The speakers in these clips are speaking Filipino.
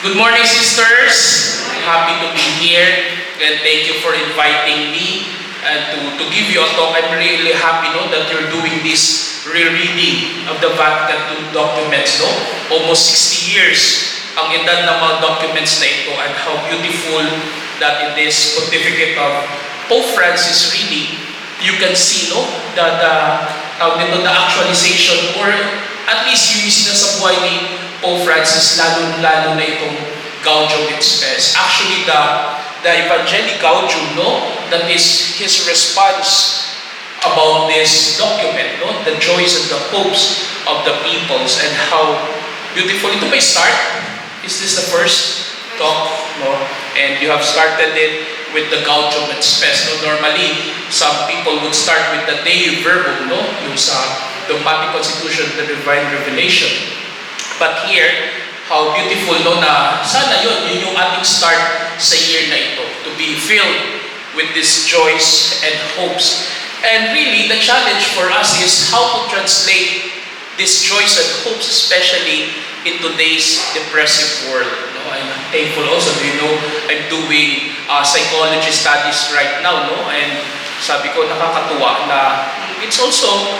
Good morning, sisters. I'm happy to be here and thank you for inviting me and to give you a talk. I'm really happy that you're doing this rereading of the Vatican II documents. Almost 60 years ang edad ng mga documents na ito, and how beautiful that in this pontificate of Pope Francis really, you can see the actualization, or at least yung sinasabuhay ni Pope Francis, lalo na itong Gaudium et Spes. Actually, the Evangelic Gaudium, that is his response about this document, the joys and the hopes of the peoples, and how beautiful. Ito may start. Is this the first talk? And you have started it with the Gaudium et Spes. Normally, some people would start with the Dei Verbum, yung sa dogmatic constitution, the divine revelation. But here, how beautiful, na sana yun yung ating start sa year na ito, to be filled with these joys and hopes. And really, the challenge for us is how to translate these joys and hopes, especially in today's depressive world. I'm thankful also, I'm doing psychology studies right now, and sabi ko, nakakatuwa na it's also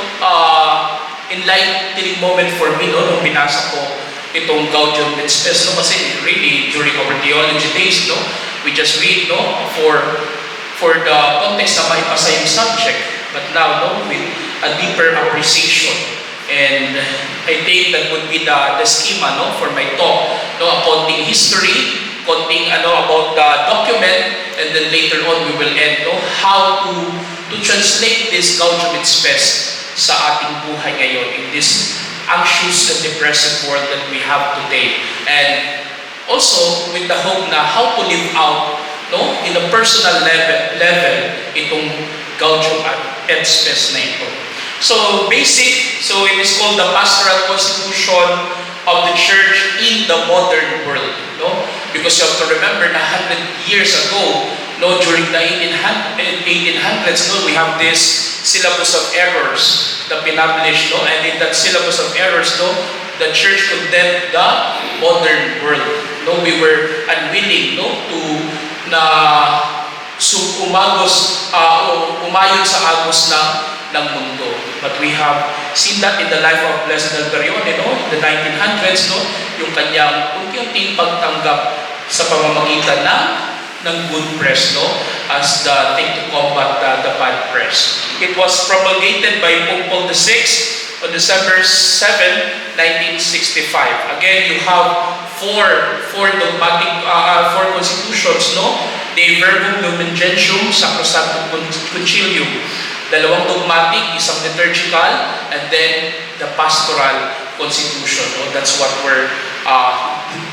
enlightening moment for me, nung binasa ko itong Gaudium et Spes, kasi really during our theology days, we just read, for the context na maipasa yung subject, but now, with a deeper appreciation. And I think that would be the schema, for my talk, a konting history, konting about the document, and then later on we will end, how to translate this Gaudium et Spes sa ating buhay ngayon in this anxious and depressive world that we have today. And also with the hope na how to live out, in a personal level itong Gaudium et Spes na ito. So basic, it is called the pastoral constitution of the church in the modern world, because you have to remember na 100 years ago, during the 1800s, we have this syllabus of errors that pinublish, and in that syllabus of errors, the church condemned the modern world. We were unwilling umayon sa agos ng mundo. But we have seen that in the life of Blessed Alberione, in the 1900s, yung kanyang unti-unting pagtanggap sa pamamagitan ng good press, as the thing to combat the bad press. It was promulgated by Pope Paul VI on December 7, 1965. Again, you have four dogmatic, four constitutions, Dei Verbum, Lumen Gentium, Sacrosanctum Concilium. Dalawang dogmatic, isang liturgical, and then the pastoral constitution. That's what we're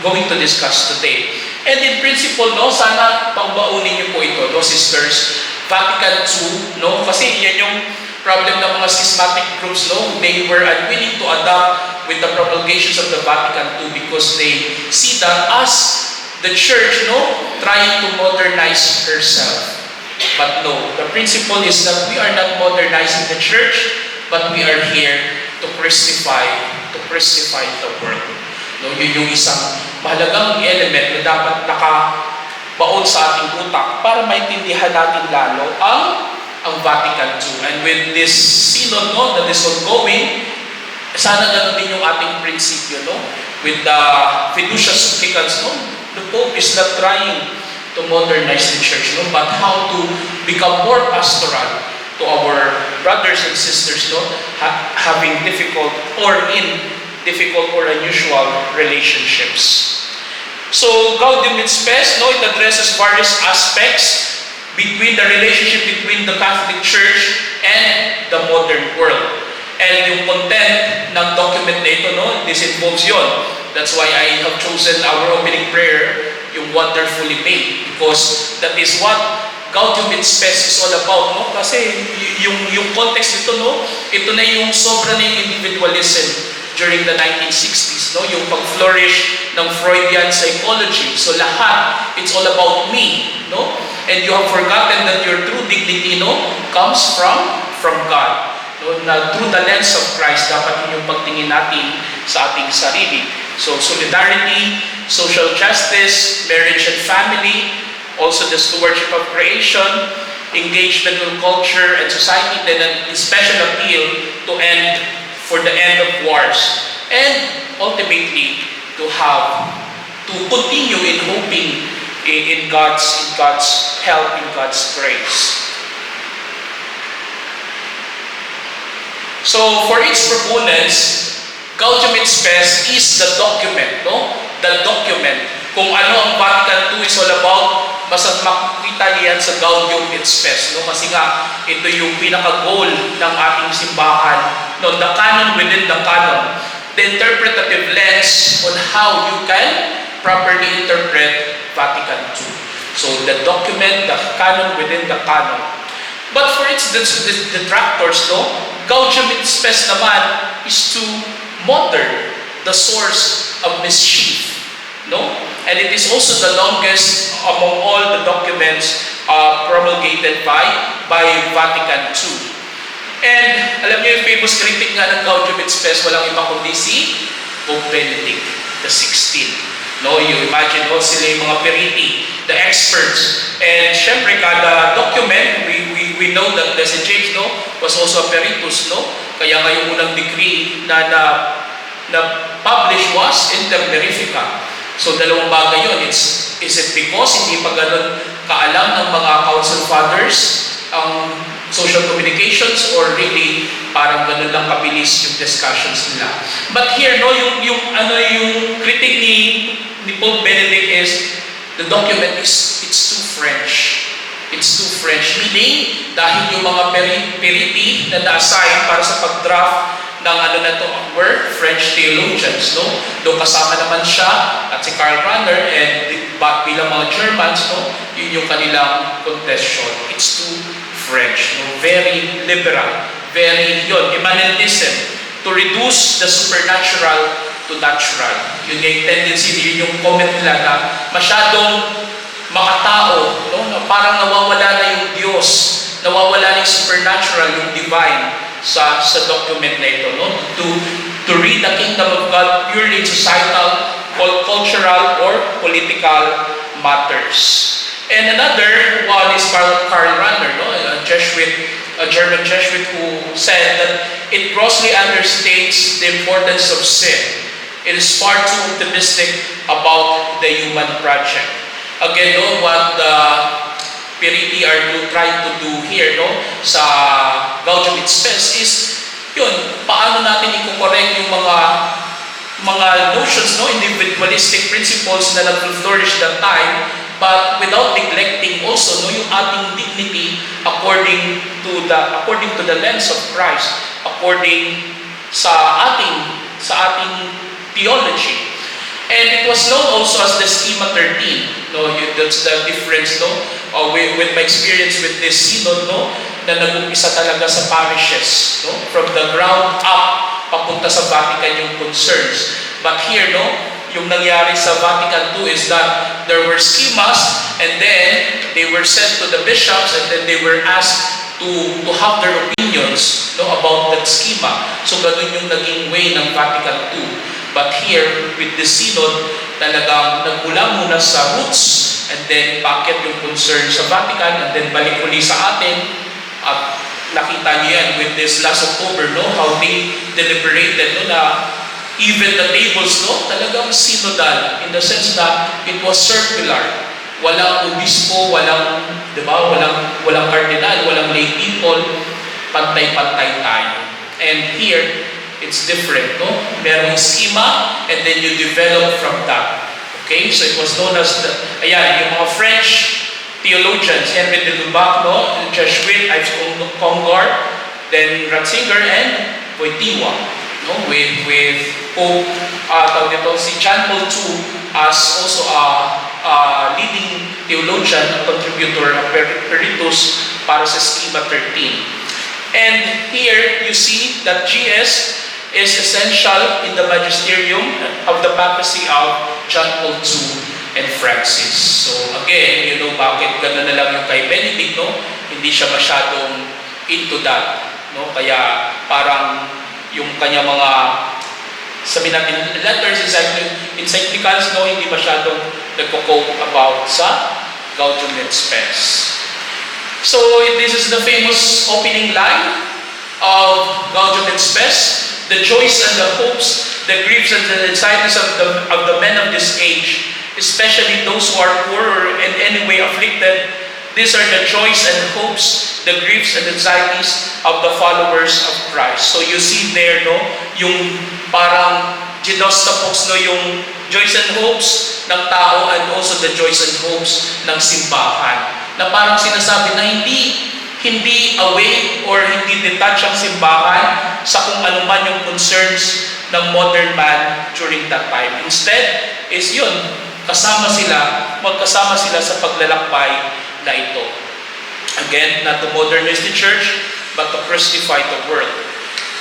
going to discuss today. And in principle, sana pangbaunin niyo po ito, sisters. Vatican II, kasi yan yung problem ng mga schismatic groups, they were unwilling to adapt with the promulgations of the Vatican II because they see that as the church, trying to modernize herself. But no, the principle is that we are not modernizing the church, but we are here to Christify the world. Yun yung isang mahalagang element na dapat nakabaon sa ating utak para maintindihan natin lalo ang Vatican II. And with this synod, that is ongoing, sana ganun din yung ating prinsipyo, with the fiducia supplicans, the Pope is not trying to modernize the church, but how to become more pastoral to our brothers and sisters, having difficult or unusual relationships. So Gaudium et Spes, it addresses various aspects between the relationship between the Catholic Church and the modern world. And yung content ng document na ito, this involves yon. That's why I have chosen our opening prayer, yung wonderfully made, because that is what Gaudium et Spes is all about, kasi yung context nito, ito na yung sobra na yung individualism during the 1960s, yung pag-flourish ng Freudian psychology. So lahat, it's all about me, and you have forgotten that your true dignity, comes from God. Na through the lens of Christ, dapat yun yung pagtingin natin sa ating sarili. So solidarity, social justice, marriage and family, also the stewardship of creation, engagement with culture and society, then a special appeal for the end of wars, and ultimately to continue in hoping in God's help, in God's grace. So for its proponents, Gaudium et Spes is the document, no? The document. Kung ano ang Vatican II is all about, makikita niyan sa Gaudium et Spes, no? Kasi nga, ito yung pinaka-goal ng ating simbahan, no? The canon within the canon. The interpretative lens on how you can properly interpret Vatican II. So the document, the canon within the canon. But for its detractors, no? Gaudium et Spes naman is to modern the source of mischief, no? And it is also the longest among all the documents promulgated by Vatican II. And alam niyo yung famous critic nga ng Gaudium et Spes, walang iba kundi si Pope Benedict XVI. No, you imagine sila yung mga periti, the experts. And syempre kada document, we know that Blessed James, no, was also a peritus, no? Kaya nga yung unang decree na publish was Inter Verifica. So dalawang bagay yun. Is it because hindi pa ganun kaalam ng mga council fathers ang social communications, or really parang ganun lang kabilis yung discussions nila? But here, no, yung critic ni Pope Benedict is the document it's too French. It's too French, meaning dahil yung mga periti na na-assign para sa pag-draft ng were French theologians, no? Doon kasama naman siya at si Karl Rahner, and bilang mga Germans, no? Yun yung kanilang contestion. It's too French, no? Very liberal, very Immanentism, to reduce the supernatural to natural. Yun yung tendency, yun yung comment nila na masyadong makatao, no? Na parang nawawala na yung Diyos, nawawala na yung supernatural, yung divine sa document na ito, no? To read the kingdom of God purely in societal, cultural, or political matters. And another one is Karl Rahner, no? A German Jesuit, who said that it grossly understates the importance of sin. It is far too optimistic about the human project. Again, no, what the periti are trying to do here, no, sa Gaudium et Spes is yun, paano natin i-correct yung mga notions, no, individualistic principles na nag-flourish that time, but without neglecting also, no, yung ating dignity according to the lens of Christ, according sa ating theology. And it was known also as the Schema 13. No, that's the difference, no, with my experience with this synod, no, na nag-umpisa talaga sa parishes, no, from the ground up papunta sa Vatican yung concerns. But here, no, yung nangyari sa Vatican II is that there were schemas, and then they were sent to the bishops, and then they were asked to have their opinions, no, about that schema. So ganun yung naging way ng Vatican II. But here, with the synod, talagang nagmula muna sa roots, and then packet yung concern sa Vatican, and then balik uli sa atin. At nakita niyo yan with this last October, no, how they deliberated, no, na even the tables, no, talagang synodal, in the sense na it was circular. Walang obispo, walang cardinal, walang lay people, pantay-pantay tayo. And here, it's different, no? Merong schema, and then you develop from that. Okay? So it was known as yung mga French theologians, Henry de Lubac, no? Jesuit, Ives Congar, then Ratzinger, and Wojtyła, no? With Pope, si John Paul II as also a leading theologian, a contributor, a peritus para sa Schema 13. And here, you see that GS is essential in the magisterium of the papacy of John Paul II and Francis. So again, you know bakit gano'n na lang yung kay Benedict, no? Hindi siya masyadong into that, no? Kaya parang yung kanya mga sabi natin, letters, encyclicals, no, hindi masyadong nagko-quote about sa Gaudium et Spes. So, this is the famous opening line of Gaudium et Spes. The joys and the hopes, the griefs and the anxieties of the men of this age, especially those who are poor or in any way afflicted, these are the joys and hopes, the griefs and anxieties of the followers of Christ. So you see there, no, yung parang ginostapos, no, yung joys and hopes ng tao and also the joys and hopes ng simbahan. Na parang sinasabi na hindi away or hindi detach ang simbahan sa kung ano man yung concerns ng modern man during that time. Instead, is yun, magkasama sila sa paglalakbay na ito. Again, not to modernize the church, but to crucify the world.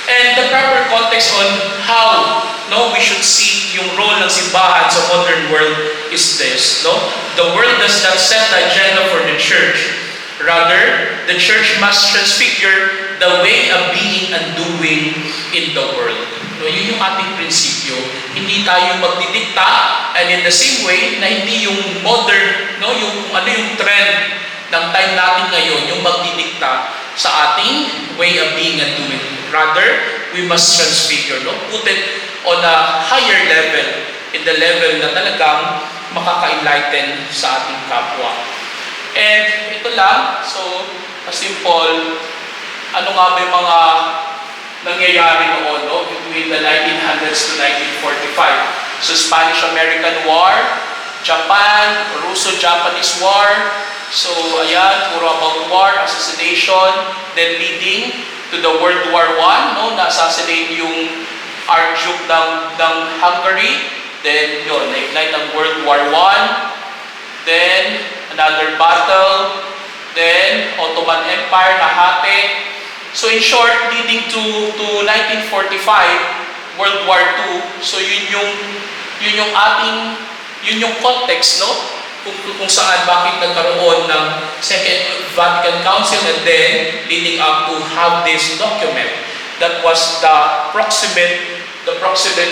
And the proper context on how, no, we should see yung role ng simbahan sa modern world is this. No? The world does not set the agenda for the church. Rather, the church must transfigure the way of being and doing in the world. No, yun yung ating prinsipyo. Hindi tayo magdidikta, and in the same way, na hindi yung modern, no, yung ano yung trend ng time natin ngayon, yung magdidikta sa ating way of being and doing. Rather, we must transfigure, no? Put it on a higher level, in the level na talagang makaka-enlighten sa ating kapwa. And ito lang, so, a simple, ano nga ba yung mga nangyayari noon, no? Between the 1900s to 1945. So, Spanish-American War, Japan, Russo-Japanese War. So, ayan, puro about war, assassination, then leading to the World War I, no? Na-assassinate yung Archduke ng Hungary. Then, yun, na-ignite ang World War I. Then, another battle. Then, Ottoman Empire, nahati. So, in short, leading to 1945, World War II. So, yun yung context, no? Kung saan, bakit nagkaroon ng Second Vatican Council and then leading up to have this document. That was the proximate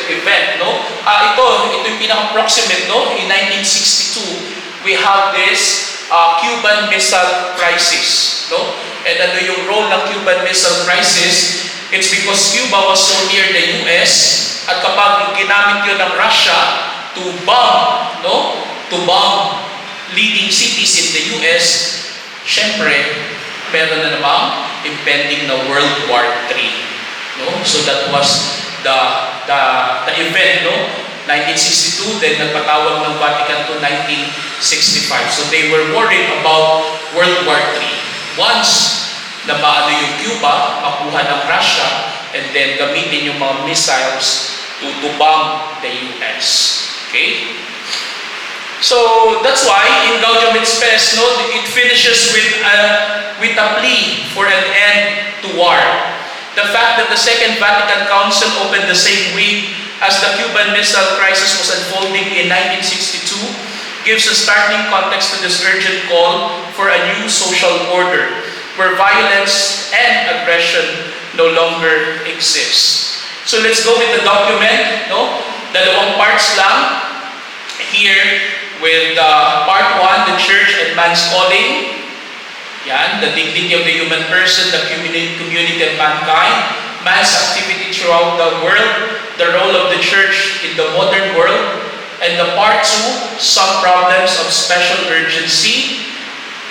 event, no? Ito yung pinaka-proximate, no? In 1962, we have this Cuban Missile Crisis, no? And ano yung role ng Cuban Missile Crisis? It's because Cuba was so near the US, at kapag ginamit yun ng Russia to bomb, no? To bomb leading cities in the US, syempre, meron na namang impending na World War III, no? So that was the event, no? 1962, then nagpatawag ng Vatican to 1965. So they were worried about World War III. Once na maano yung Cuba, makuha ng Russia, and then gamitin yung mga missiles to bomb the US. Okay? So that's why in Gaudium et Spes, no, it finishes with a plea for an end to war. The fact that the Second Vatican Council opened the same week as the Cuban Missile Crisis was unfolding in 1962 gives a startling context to this urgent call for a new social order where violence and aggression no longer exist. So let's go with the document, no? Dalawang parts lang. Here with part 1, the church and man's calling. Yan, the dignity of the human person, the community of mankind, man's activity throughout the world, the role of the church in the modern world, and the part 2, some problems of special urgency,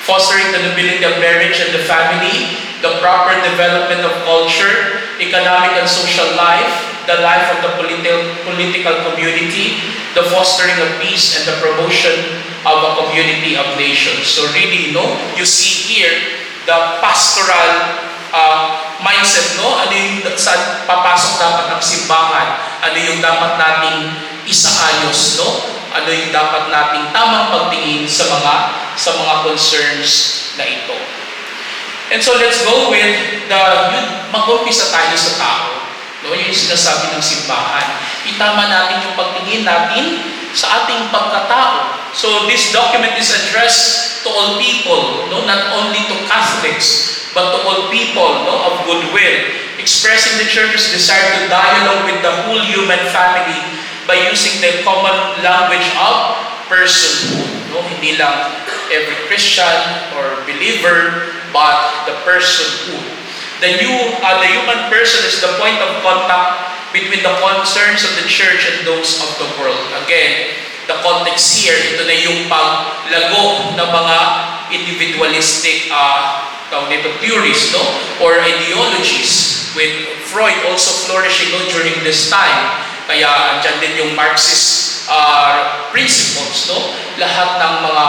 fostering the nobility of marriage and the family, the proper development of culture, economic and social life, the life of the political community, the fostering of peace and the promotion of a community of nations. So really, no, you see here the pastoral mindset, no? Ano yung saan papasok dapat ng simbahan? Ano yung dapat nating isaayos, no? Ano yung dapat nating tamang pagtingin sa mga concerns na ito. And so let's go with mag-umpisa tayo sa tao. No, yung sinasabi ng simbahan. Itama natin yung pagtingin natin sa ating pagkatao. So this document is addressed to all people, no, not only to Catholics, but to all people, no, of goodwill. expressing the church's desire to dialogue with the whole human family by using the common language of personhood. No? Hindi lang every Christian or believer, but the personhood. The human person is the point of contact between the concerns of the church and those of the world. Again, the context here, ito na yung paglago ng mga individualistic theories, no? Or ideologies, with Freud also flourishing, no, during this time. Kaya andyan din yung Marxist principles, no? Lahat ng mga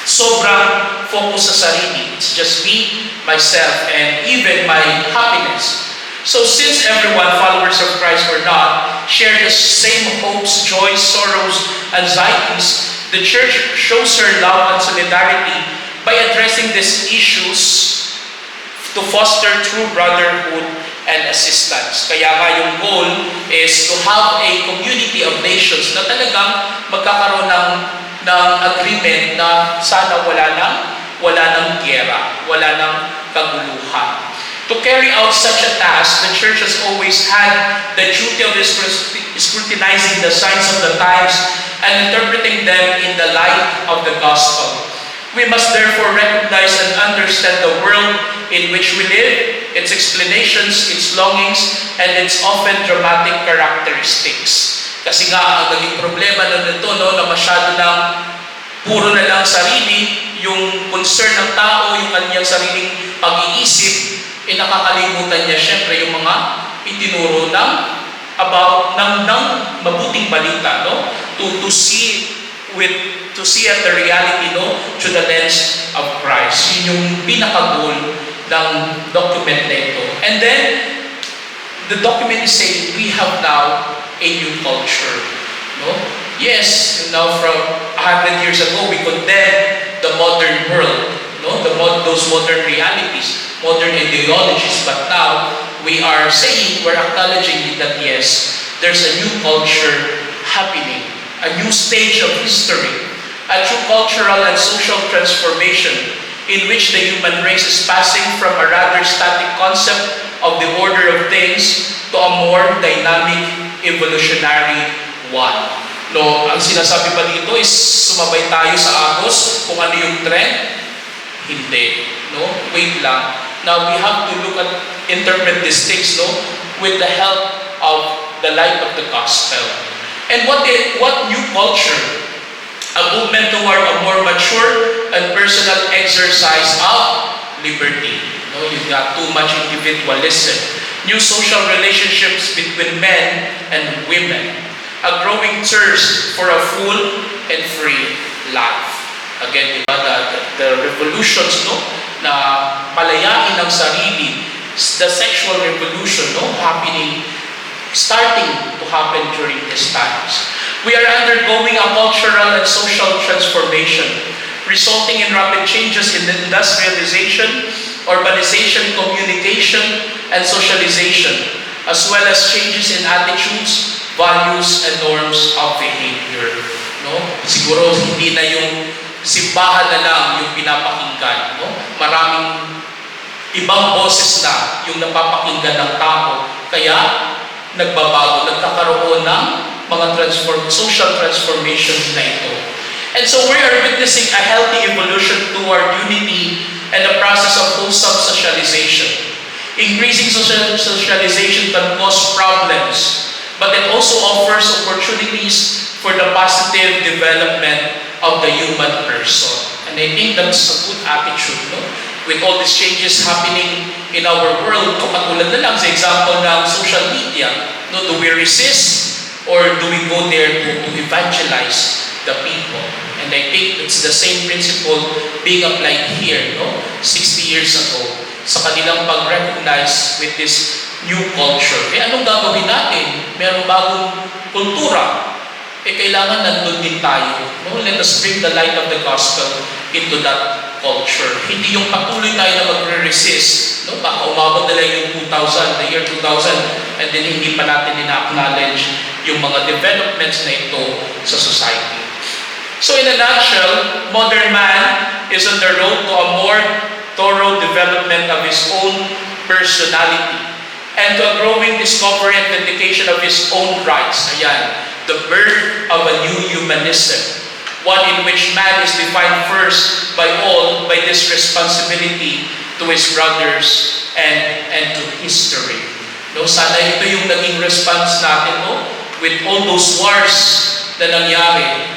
sobrang focus sa sarili. It's just me, myself, and even my happiness. So since everyone, followers of Christ or not, share the same hopes, joys, sorrows, anxieties, the church shows her love and solidarity by addressing these issues to foster true brotherhood and assistance. Kaya nga yung goal is to have a community of nations na talagang magkakaroon ng agreement na sana wala ng giyera, wala ng kaguluhan. To carry out such a task, the church has always had the duty of scrutinizing the signs of the times and interpreting them in the light of the gospel. We must therefore recognize and understand the world in which we live, its explanations, its longings, and its often dramatic characteristics. Kasi nga, ang naging problema nito, no, na masyado ng puro na lang sarili, yung concern ng tao, yung kanyang sariling pag-iisip, nakakalimutan niya syempre yung mga itinuro ng mabuting balita, no? To see at the reality, no, through the lens of Christ. Yun yung pinaka-goal ng document na ito. And then the document is saying we have now a new culture, no? Yes, now from 100 years ago we condemned the modern world, no? Those modern realities, modern ideologies, but now we are saying, we're acknowledging that yes, there's a new culture happening, a new stage of history, a true cultural and social transformation in which the human race is passing from a rather static concept of the order of things to a more dynamic, evolutionary one. No, ang sinasabi pa dito is sumabay tayo sa agos kung ano yung trend. Hindi. No? Wait lang. Now we have to interpret these things, no, with the help of the light of the gospel. And what new culture? A movement toward a more mature and personal exercise of liberty. No, you've got too much individualism. New social relationships between men and women. A growing thirst for a full and free life. Again, diba, the revolutions, no, na palayain ang sarili, the sexual revolution, no, starting to happen during these times. We are undergoing a cultural and social transformation, resulting in rapid changes in industrialization, urbanization, communication, and socialization, as well as changes in attitudes, values, and norms of behavior. No? Siguro hindi na yung simbahan na lang yung pinapakinggan. No? Maraming ibang boses na yung napapakinggan ng tao. Kaya nagbabago, nagkakaroon ng mga social transformations na ito. And so we are witnessing a healthy evolution toward unity and the process of wholesome socialization. Increasing socialization can cause problems, but it also offers opportunities for the positive development of the human person. And I think that's a good attitude, no? With all these changes happening in our world, katulad na lang sa example ng social media, no? Do we resist or do we go there to evangelize the people? And I think it's the same principle being applied here, no? 60 years ago, sa kanilang pag-recognize with this new culture. Anong gagawin natin? Merong bagong kultura. Kailangan nandun din tayo. No? Let us bring the light of the gospel into that culture. Hindi yung patuloy tayo na magre-resist. No? Baka umabot na lang yung 2000, the year 2000, and then hindi pa natin ina-acknowledge yung mga developments na ito sa society. So in a nutshell, modern man is on the road to a more thorough development of his own personality and to a growing discovery and vindication of his own rights. Ayan, the birth of a new humanism, one in which man is defined first by all by this responsibility to his brothers and to history. No, sana ito yung naging response natin, no, with all those wars na nangyari.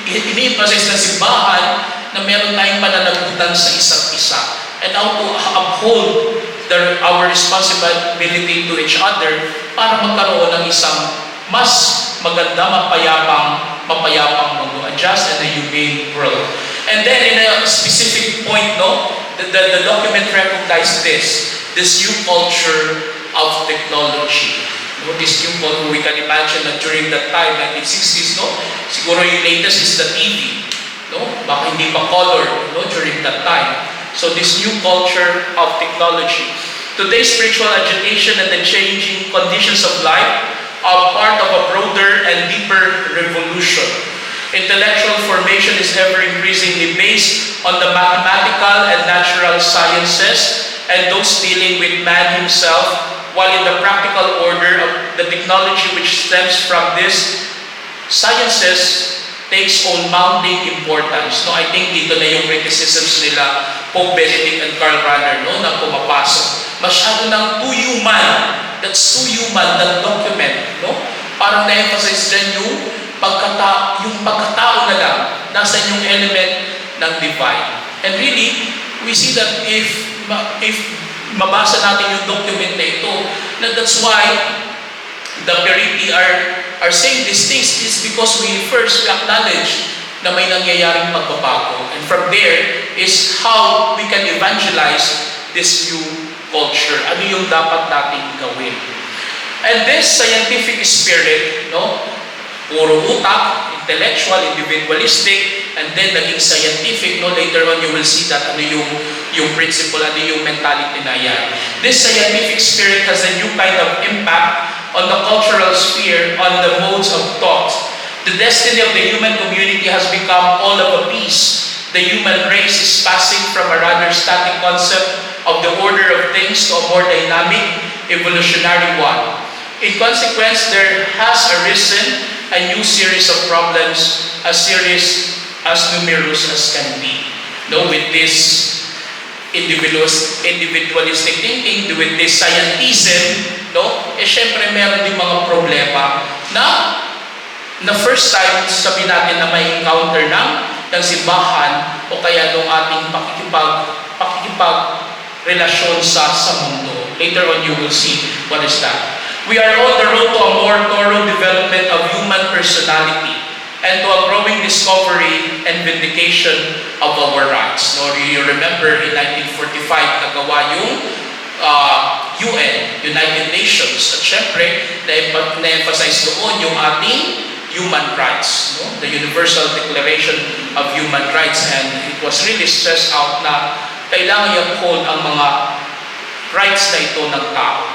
Ini-emphasize ng simbahan na meron tayong pananagutan sa isa't isa, and how to uphold our responsibility to each other para magkaroon ng isang mas maganda, mapayapang mundo, a just and a humane world. And then in a specific point, no, the document recognized this new culture of technology. No, this new culture, we can imagine that during that time, 1960s, no, siguro yung latest is the TV. No, baka hindi pa color, no, during that time. So this new culture of technology. Today's spiritual agitation and the changing conditions of life are part of a broader and deeper revolution. Intellectual formation is ever increasingly based on the mathematical and natural sciences and those dealing with man himself, while in the practical order of the technology which stems from these sciences takes on mounting importance. No, I think dito na yung criticisms nila Pope Benedict and Karl Rahner, no, na pumapasok. Masyado ng too human. That's too human, that document, no? Parang na-emphasize dyan yung pagkatao na lang, nasa yung element ng divine. And really, we see that if mabasa natin yung document na ito, that's why the Periti are saying these things is because we first acknowledge na may nangyayaring pagbabago. And from there is how we can evangelize this new culture. Ano yung dapat nating gawin? And this scientific spirit, no, puro utak, intellectual, individualistic, and then naging scientific, no, later on you will see that ano yung principle, ano yung mentality na yan. This scientific spirit has a new kind of impact on the cultural sphere, on the modes of thought. The destiny of the human community has become all of a piece. The human race is passing from a rather static concept of the order of things to a more dynamic, evolutionary one. In consequence, there has arisen a new series of problems, as numerous as can be. No, with this individualistic thinking, with this scientism, no, syempre meron din mga problema na first time sabi natin na may encounter ng simbahan o kaya nung ating pakikipagrelasyon sa mundo. Later on you will see what is that. We are on the road to a more thorough development of human personality and to a growing discovery and vindication of our rights. No, you remember in 1945 nagawa yung UN, United Nations, at syempre na-emphasize doon yung ating human rights, no? The Universal Declaration of Human Rights, and it was really stressed out na kailangan i-uphold ang mga rights na ito ng tao.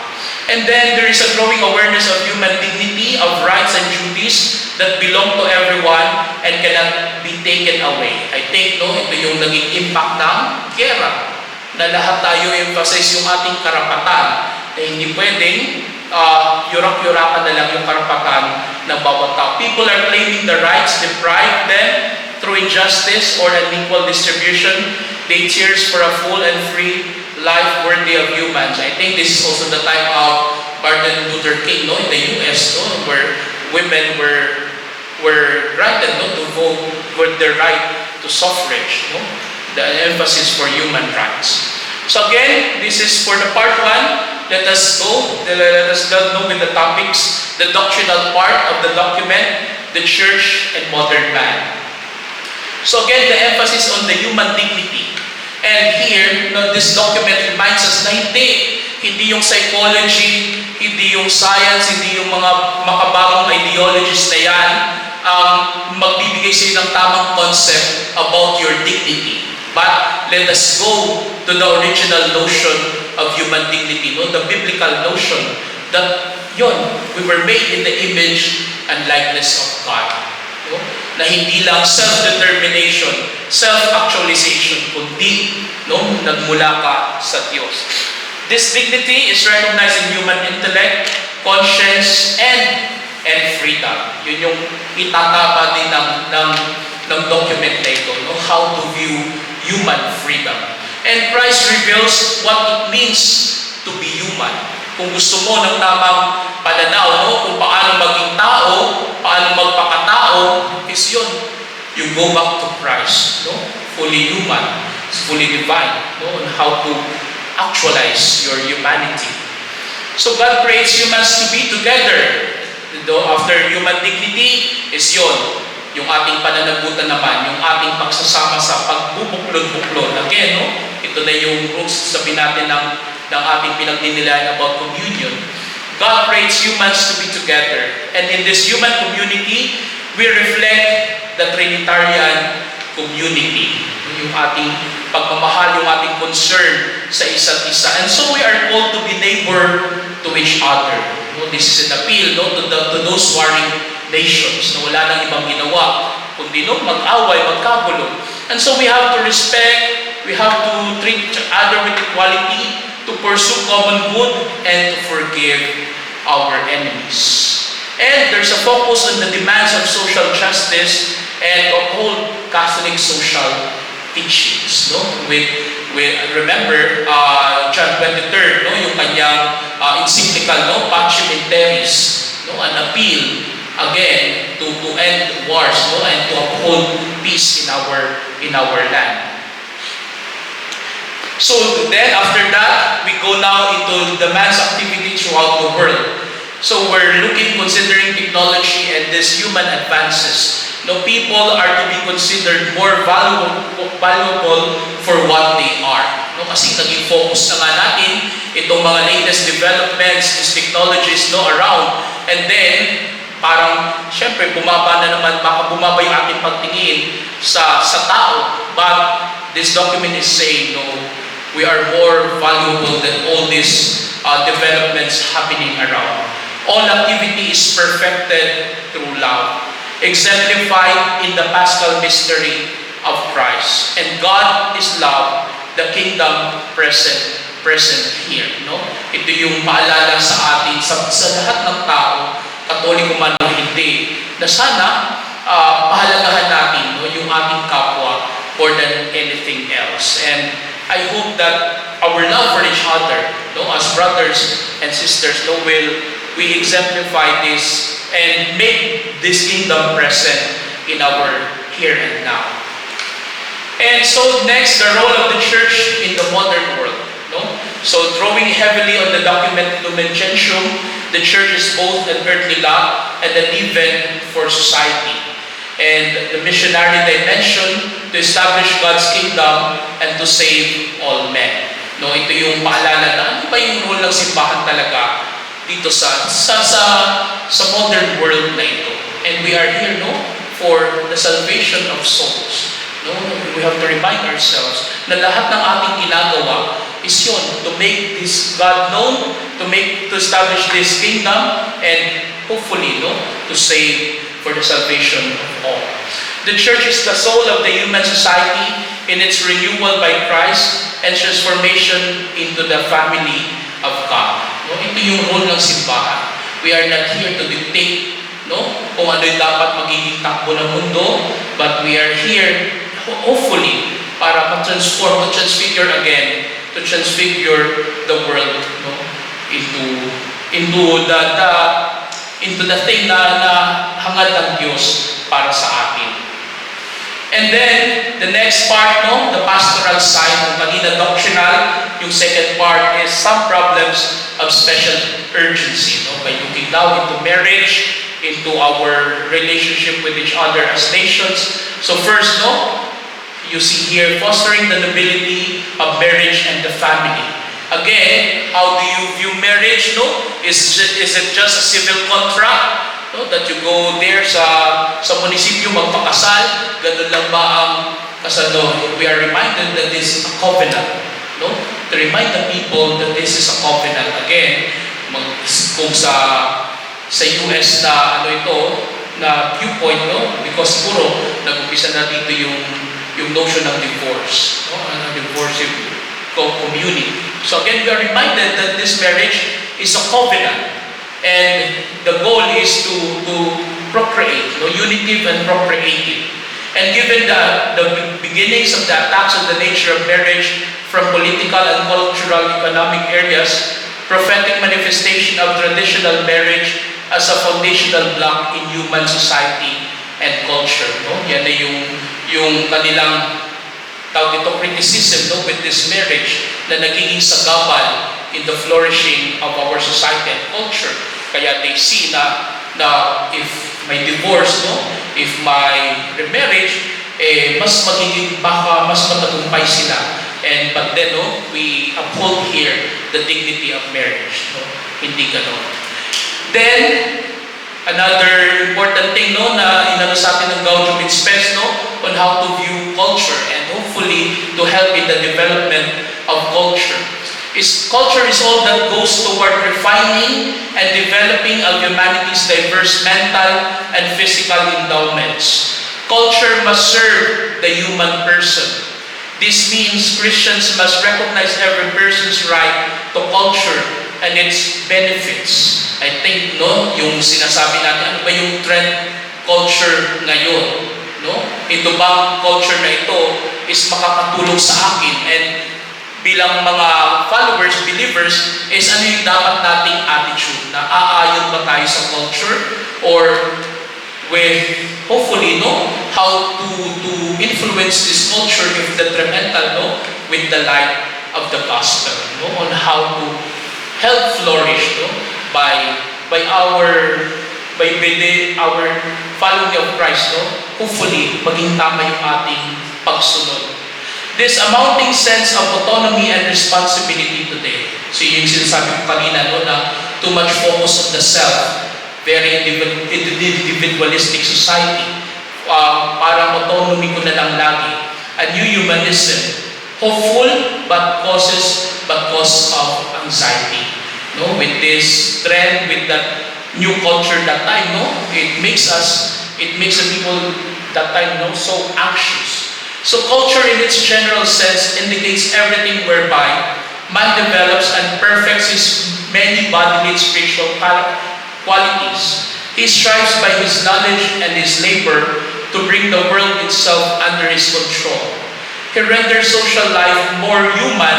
And then there is a growing awareness of human dignity, of rights and duties that belong to everyone and cannot be taken away. I think, no, ito yung naging impact ng gera, na lahat tayo emphasize yung ating karapatan, na hindi pwedeng yurak-yurakan na lang yung karapatan ng bawat tao. People are claiming the rights deprived them through injustice or unequal distribution. They cheers for a full and free life worthy of humans. I think this is also the time of Martin Luther King, no, in the US, no, where women were granted, no, to vote for their right to suffrage, no, the emphasis for human rights. So again, this is for the part 1. Let us go with the topics, the doctrinal part of the document, the church and modern man. So again, the emphasis on the human dignity. And here, no, this document reminds us na hindi yung psychology, hindi yung science, hindi yung mga makabagong ideologies na yan ang magbibigay sa iyo ng tamang concept about your dignity. But let us go to the original notion of human dignity, no? The biblical notion that we were made in the image and likeness of God. No? Na hindi lang self-determination, self-actualization, kundi, no, nagmula ka sa Diyos. This dignity is recognized in human intellect, conscience, and freedom. Yun yung itatapa din ng document na ito, no? How to view human freedom. And Christ reveals what it means to be human. Kung gusto mo ng tamang pananaw, no? Kung paano maging tao, paano magpakatao, is yun. You go back to Christ, no? Fully human, fully divine, no? On how to actualize your humanity. So God creates humans to be together. After human dignity is yun. Yung ating pananagutan naman, yung ating pagsasama sa pagbubuklod-buklod. Again, no? Ito na yung roots, sabi natin ng ating pinagdinilayan about communion. God creates humans to be together. And in this human community, we reflect the Trinitarian community. Yung ating pagmamahal, yung ating concern sa isa't isa. And so we are called to be neighbor to each other. No? This is an appeal, no? to those warring nations na wala nang ibang ginawa, kundi no, mag-away, magkagulo. And so we have to respect, we have to treat each other with equality, to pursue common good, and to forgive our enemies. And there's a focus on the demands of social justice and uphold Catholic social teachings. No? Remember, John 23rd, no? Yung kanyang encyclical, no? Pacem in Terris, no? An appeal again to end wars, no? And to uphold peace in our land. So then after that, we go now into the man's activity throughout the world. So we're considering technology and these human advances. No, people are to be considered more valuable for what they are. No, kasi naging focus na nga natin itong mga latest developments, these technologies, no, around. And then parang, syempre, bumaba na naman, baka bumaba yung ating pagtingin sa tao. But this document is saying, no, we are more valuable than all these developments happening around. All activity is perfected through love, exemplified in the Paschal mystery of Christ. And God is love, the kingdom present here. No? Ito yung paalala sa atin, sa lahat ng tao, Katoliko man o hindi, na sana pahalagahan natin, no, yung ating kapwa more than anything else. And I hope that our love for each other, no, as brothers and sisters, no, we exemplify this and make this kingdom present in our here and now. And so next, the role of the church in the modern world. No? So drawing heavily on the document Lumen Gentium, the church is both an earthly lamp and an event for society. And the missionary dimension to establish God's kingdom and to save all men. No, ito yung paalala na ano ba yung role ng simbahan talaga dito sa modern world na ito. And we are here, no, for the salvation of souls. No, we have to remind ourselves na lahat ng ating ginagawa is yun, to make this God known, to establish this kingdom, and hopefully, no, to save for the salvation of all. The church is the soul of the human society in its renewal by Christ and transformation into the family of God. No, ito yung role ng simbahan. We are not here to dictate, no, kung ano yung dapat magiging takbo ng mundo, but we are here, hopefully, para ma-transform, to transfigure again, to transfigure the world, no, into the thing na hangad ng Diyos para sa atin. And then, the next part, no, the pastoral side, ng kanina doctrinal, yung second part is some problems of special urgency, no, by looking down into marriage, into our relationship with each other as nations. So first, no, you see here, fostering the nobility of marriage and the family. Again, how do you view marriage, no? Is it just a civil contract? No, that you go there sa munisipyo magpakasal, ganun lang ba ang kasal? No, we are reminded that this is a covenant, no? To remind the people that this is a covenant. Again, kung sa US na na viewpoint, no? Because siguro nag-umpisa na dito yung notion ng divorce, no? Divorce community. So again, we are reminded that this marriage is a covenant, and the goal is to procreate, unitive and procreative. And given the beginnings of the attacks on the nature of marriage from political and cultural economic areas, prophetic manifestation of traditional marriage as a foundational block in human society and culture. Yan na yung kanilang tawag ito, criticism with this marriage na nagiging sagabal in the flourishing of our society and culture. Kaya they see na if may divorce, if may remarriage, mas magiging baka mas matagumpay sila. But then, we uphold here the dignity of marriage. Hindi ganon. Then, another important thing na inano sa atin ng Gaudium et Spes on how to view culture and hopefully to help in the development of culture. Culture is all that goes toward refining and developing of humanity's diverse mental and physical endowments. Culture must serve the human person. This means Christians must recognize every person's right to culture and its benefits. I think, yung sinasabi natin, ano ba yung trend culture ngayon? Ito bang culture na ito is makakatulong sa akin? And bilang mga followers, believers, is ano yung dapat nating attitude? Na aayon ba tayo sa culture? Or with, hopefully, how to influence this culture if detrimental, with the light of the gospel, on how to help flourish, by our following of Christ, hopefully, maging tama yung ating pagsunod. This amounting sense of autonomy and responsibility today. So yung sinasabi ko kanina, na too much focus on the self, very individualistic society, parang autonomy ko na lang lagi. A new humanism, hopeful but cause of anxiety. With this trend, with that new culture that time, it makes the people that time so anxious. So culture in its general sense indicates everything whereby man develops and perfects his many bodily and spiritual qualities. He strives by his knowledge and his labor to bring the world itself under his control. He renders social life more human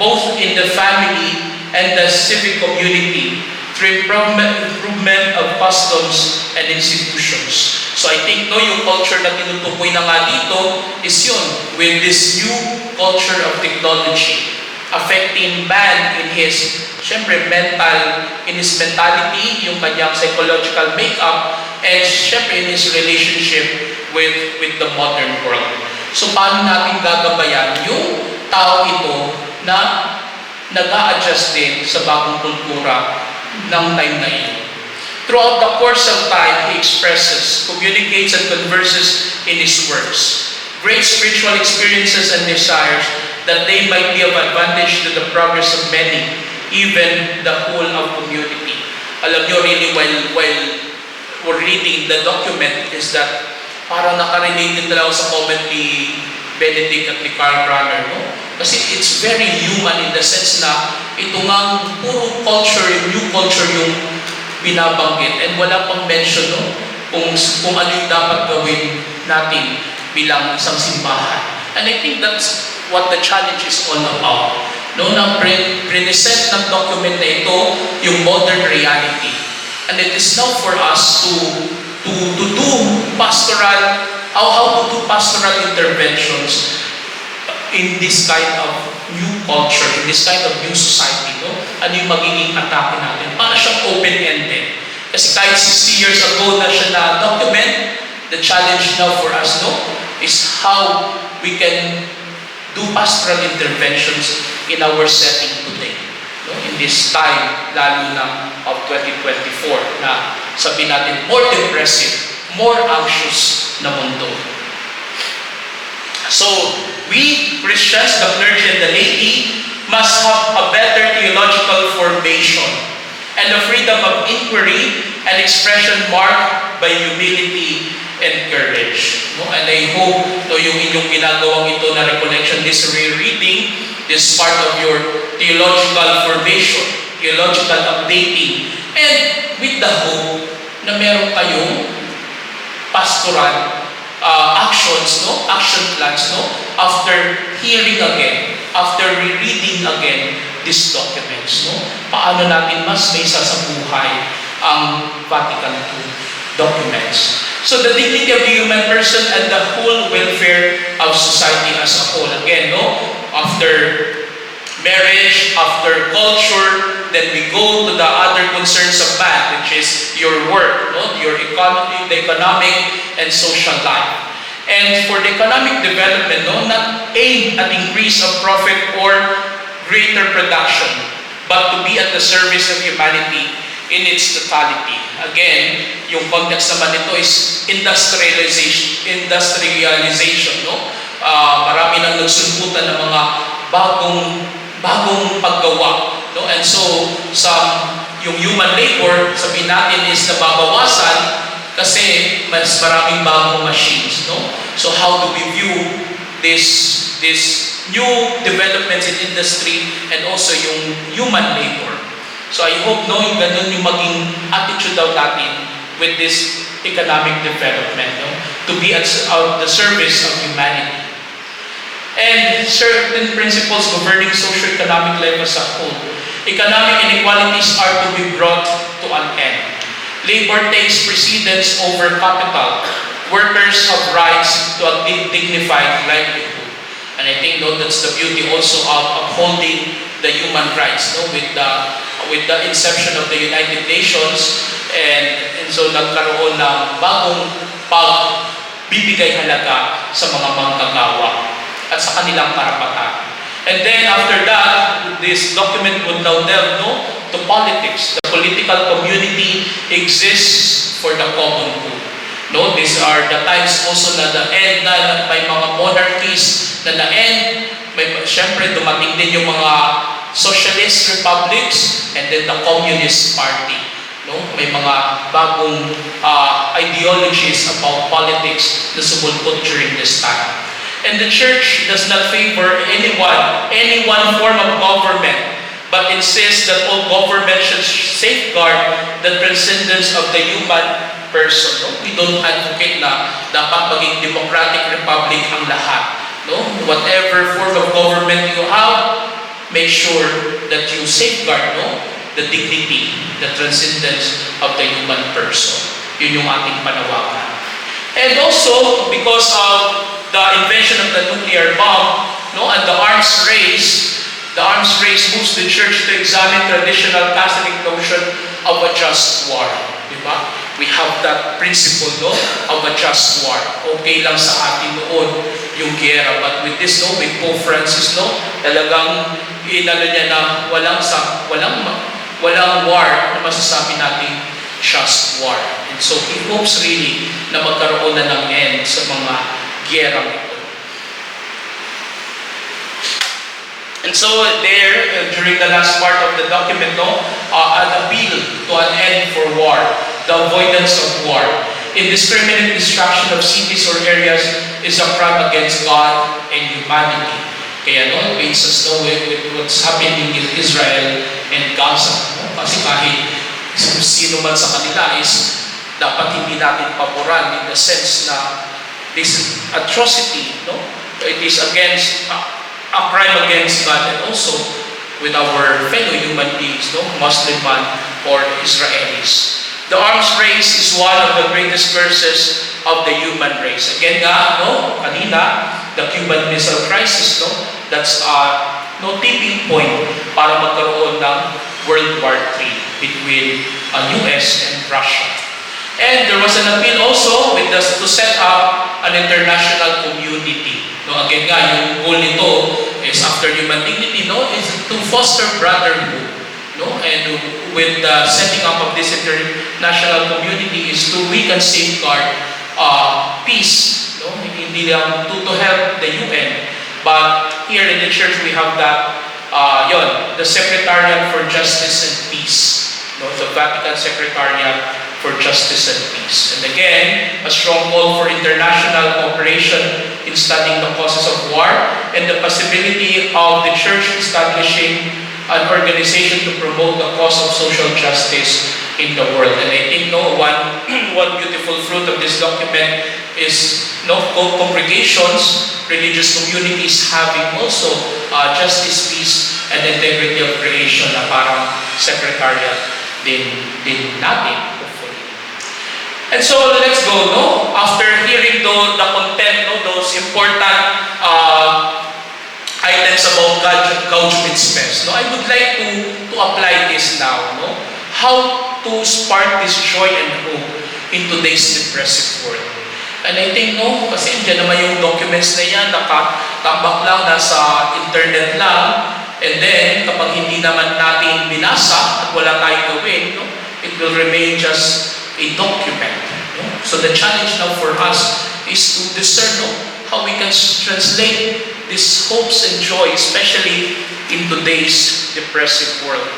both in the family and the civic community through improvement of customs and institutions. So I think yung culture na tinutukoy na nga dito is yun, with this new culture of technology affecting man in his, syempre, in his mentality, yung kanyang psychological makeup, and syempre in his relationship with the modern world. So paano natin gagabayan yung tao ito na nag-a-adjust din sa bagong kultura ng time na iyon? Throughout the course of time, he expresses, communicates, and converses in his works great spiritual experiences and desires that they might be of advantage to the progress of many, even the whole of community. Alam nyo, really, while we're reading the document, is that parang nakarelated na lang sa comment ni Benedict at ni Karl Rahner, Kasi it's very human in the sense na ito nga puro culture, new culture yung binabanggit, and wala pang mention kung ano yung dapat gawin natin bilang isang simbahan. And I think that's what the challenge is all about. Na present ng document na ito yung modern reality. And it is now for us to do pastoral, how to do pastoral interventions in this kind of new culture, in this kind of new society. Ano yung magiging atake natin? Para siyang open-ended. Kasi kahit 60 years ago na siya na-document, the challenge now for us is how we can do pastoral interventions in our setting today. In this time, lalo na of 2024, na sabihin natin, more depressive, more anxious na mundo. So, we Christians, the clergy and the laity, must have a better theological formation and a freedom of inquiry and expression marked by humility and courage. And I hope yung inyong ginagawang ito na recollection, this rereading, This is part of your theological formation, theological updating, and with the hope na meron kayong pastoral actions, no? Action plans, no? After hearing again, after rereading again these documents, no? Paano natin mas may sasabuhay ang Vatican II documents. So the dignity of the human person and the whole welfare of society as a whole. Again, no? After marriage, after culture, then we go to the other concerns of man, which is your work, no? Your economy, the economic and social life. And for the economic development, no, not aimed at increase of profit or greater production, but to be at the service of humanity in its totality. Again, yung context naman nito is industrialization, no? Marami nang nagsulputan ng mga bagong paggawa, no? And so yung human labor, sabihin natin, is nababawasan kasi mas maraming bagong machines, no? So how do we view this new developments in industry and also yung human labor? So I hope, no, yung ganun yung maging attitude daw natin with this economic development, no? To be at the service of humanity. And certain principles governing socio-economic life as a whole. Economic inequalities are to be brought to an end. Labor takes precedence over capital. Workers have rights to a dignified livelihood. And I think, no, that's the beauty also of upholding the human rights, no, with the inception of the United Nations, and so nagkaroon ng bagong pagbibigay halaga sa mga manggagawa at sa kanilang karapatan. And then after that, this document would now delve, no, to politics. The political community exists for the common good. No, these are the times also na the end na may mga monarchies na na-end. Siyempre, dumating din yung mga socialist republics and then the communist party. No, may mga bagong ideologies about politics na sumulpot during this time. And the church does not favor any one form of government, but insists that all government should safeguard the transcendence of the human person. No? We don't advocate na dapat maging democratic republic ang lahat. No? Whatever form of government you have, make sure that you safeguard, no, the dignity, the transcendence of the human person. Yun yung ating panawagan. And also, because of the invention of the nuclear bomb, no, and the arms race moves the church to examine traditional Catholic notion of a just war. Diba? We have that principle, no, of a just war. Okay lang sa atin noon yung giyera, but with this, no, with Pope Francis, no, talagang inano niya na walang war na masasabi natin just war. And so he hopes really na magkaroon na ng end sa mga giyerang ito. And so there, during the last part of the document, no, an appeal to an end for war, the avoidance of war. Indiscriminate destruction of cities or areas is a crime against God and humanity. Kaya, no, it makes us know with what's happening in Israel and Gaza. No? Kasi kahit sino man sa kanila is dapat hindi natin paboran in the sense na this atrocity, no, it is against a crime against God and also with our fellow human beings, no, Muslim man or Israelis. The arms race is one of the greatest curses of the human race. Again nga, no, kanina, the Cuban Missile Crisis, no, that's no tipping point para magkaroon ng World War III between US and Russia. And there was an appeal also to set up an international community. No, again nga, yung goal nito is after human dignity, no, is to foster brotherhood. No, and with the setting up of this international community is to we can safeguard peace. No, hindi lang to help the UN, but here in the church we have that the Secretariat for Justice and Peace. No, the Vatican Secretariat for Justice and Peace. And again, a strong call for international cooperation in in studying the causes of war and the possibility of the church establishing an organization to promote the cause of social justice in the world. And I think one beautiful fruit of this document is congregations, religious communities having also justice, peace, and integrity of creation na parang secretariat din natin, hopefully. And so let's go, after hearing the content, those important items about Gaudium Spes. I would like to apply this now. How to spark this joy and hope in today's depressive world. And I think, kasi dyan naman yung documents na yan, nakatambak lang, nasa internet lang, and then, kapag hindi naman natin binasa at wala tayong gawin, it will remain just a document. So the challenge now for us is to discern how we can translate these hopes and joy, especially in today's depressive world.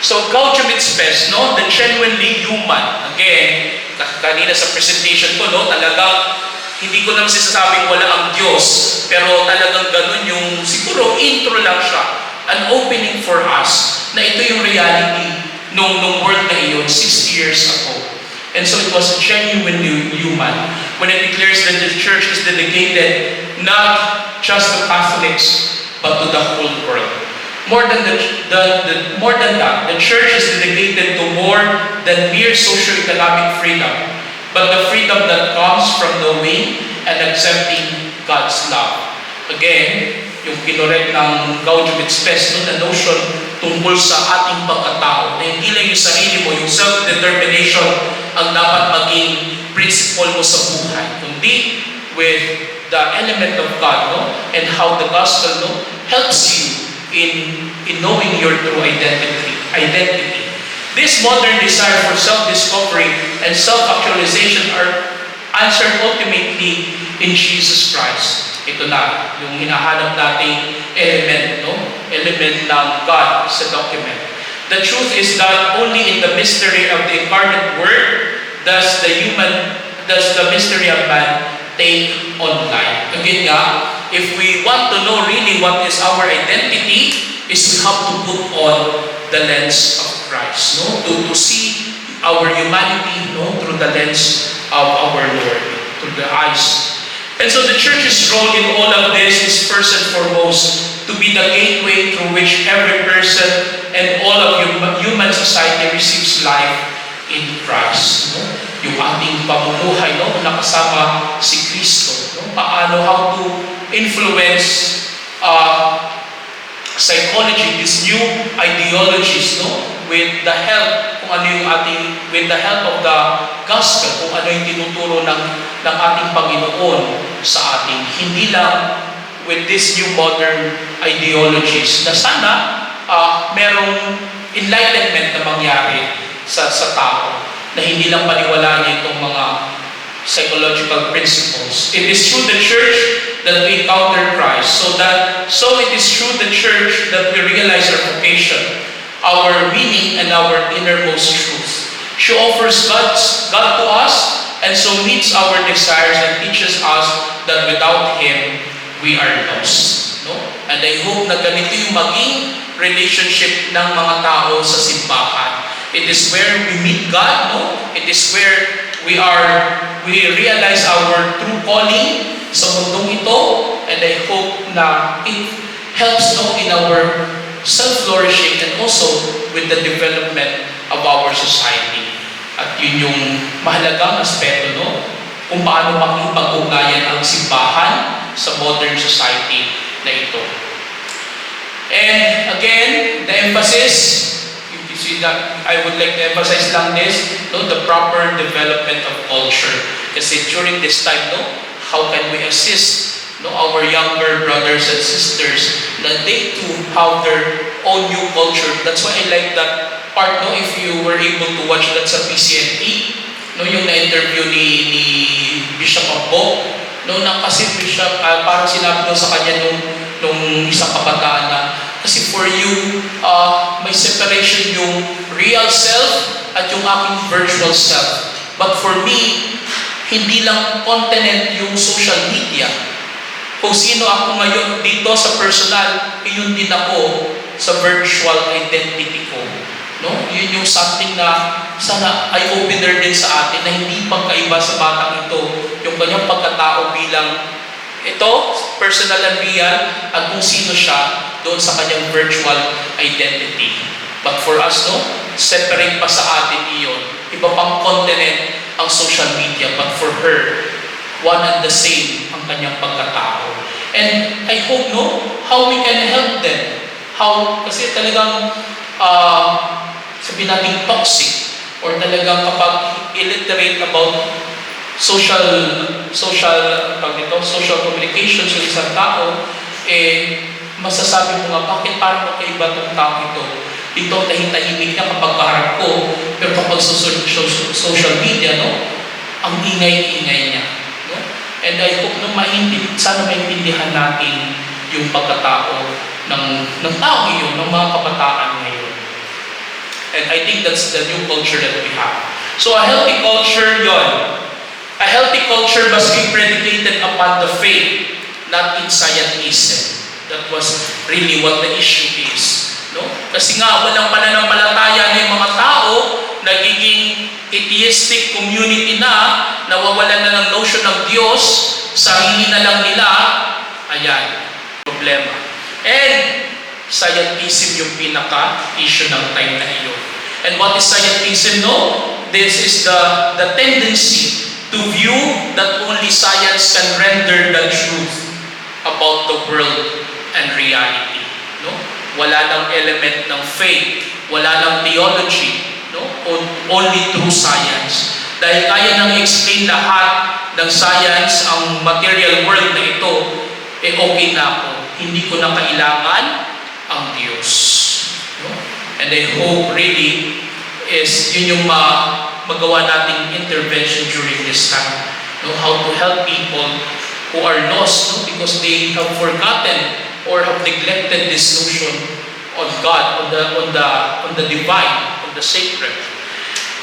So Gaudium Spes, the genuinely human. Again, kanina sa presentation ko, talagang hindi ko naman sinasabing wala ang Diyos, pero talagang ganun yung, siguro intro lang siya, an opening for us, na ito yung reality nung world na iyon 60 years ago. And so it was genuinely human when it declares that the church is dedicated not just to Catholics, but to the whole world. More than that, the church is dedicated to more than mere socio-economic freedom, but the freedom that comes from knowing and accepting God's love. Again, yung kinorek ng Gaudium Spes, na notion tungkol sa ating pagkatao, na hindi lang yung sarili mo, yung self-determination ang dapat maging principle mo sa buhay, kundi with the element of God, and how the gospel helps you in knowing your true identity. This modern desire for self-discovery and self-actualization are answered ultimately in Jesus Christ. Ito na, yung hinahanap nating element ng God sa document. The truth is that only in the mystery of the incarnate Word does the mystery of man take on life. Again if we want to know really what is our identity, is we have to put on the lens of Christ, to see our humanity, through the lens of our Lord, through the eyes. And so the church's role in all of this is first and foremost to be the gateway through which every person and all of human society receives life in Christ. Yung ating pamumuhay, nakasama si Kristo. Paano, how to influence psychology, these new ideologies, with the help with the help of the gospel, kung ano yung tinuturo ng ating Panginoon sa ating, hindi lang with these new modern ideologies na sana merong enlightenment na mangyari sa tao, na hindi lang paniwalaan niya itong mga psychological principles. It is through the church that we encounter Christ, so it is through the church that we realize our vocation, our meaning, and our innermost truth. She offers God to us, and so meets our desires and teaches us that without Him, we are lost. And I hope na ganito yung maging relationship ng mga tao sa simbahan. It is where we meet God, It is where we realize our true calling sa mundong ito, and I hope na it helps in our self-flourishing and also with the development of our society. At yun yung mahalagang aspeto, kung paano makipag-ugnayan ang simbahan sa modern society na ito. And again, the emphasis, you see that I would like to emphasize lang this, the proper development of culture. Kasi during this time, how can we assist our younger brothers and sisters that they too have their own new culture? That's why I like that part, if you were able to watch that sa PCNE, yung na-interview ni Bishop Ambo, kasi Bishop, parang sinabi sa kanya nung isang kabataan na, kasi for you, may separation yung real self at yung aking virtual self. But for me, Hindi lang continent yung social media. Kung sino ako ngayon dito sa personal, yun din ako sa virtual identity ko. No? Yun yung something na sana eye-opener din sa atin na hindi pagkaiba sa batang ito yung kanyang pagkatao bilang ito, personal and real, at kung sino siya doon sa kanyang virtual identity. But for us, no, separate pa sa atin iyon. Iba pang continent ang social media, but for her, one and the same ang kanyang pagkatao. And I hope, no, how we can help them. How, kasi talagang, sabihin natin toxic, or talagang kapag illiterate about social communications yung isang tao, masasabi mo nga, bakit parang magkaiba itong tao ito? Dito, tahimik niya kapag kaharap ko, pero kapag social media, no, ang ingay-ingay niya. No? And I hope no, sana maintindihan natin yung pagkatao ng tao iyon, ng mga kabataan ngayon. And I think that's the new culture that we have. So a healthy culture, yon. A healthy culture must be predicated upon the faith, not in scientism. That was really what the issue is. No? Kasi nga, walang pananampalataya ng mga tao, nagiging atheistic community na, nawawalan na ng notion ng Diyos, sarili na lang nila, ayan, problema. And scientism yung pinaka-issue ng time na iyon. And what is scientism? No? This is the tendency to view that only science can render the truth about the world and reality. No? Wala nang element ng faith, wala nang theology, no? Only through science. Dahil kaya nang explain lahat ng science ang material world na ito, okay na ako. Hindi ko na kailangan ang Diyos. No? And I hope really is yun yung magawa nating intervention during this time. No? How to help people who are lost, no? Because they have forgotten or have neglected this notion on God, on the divine, on the sacred.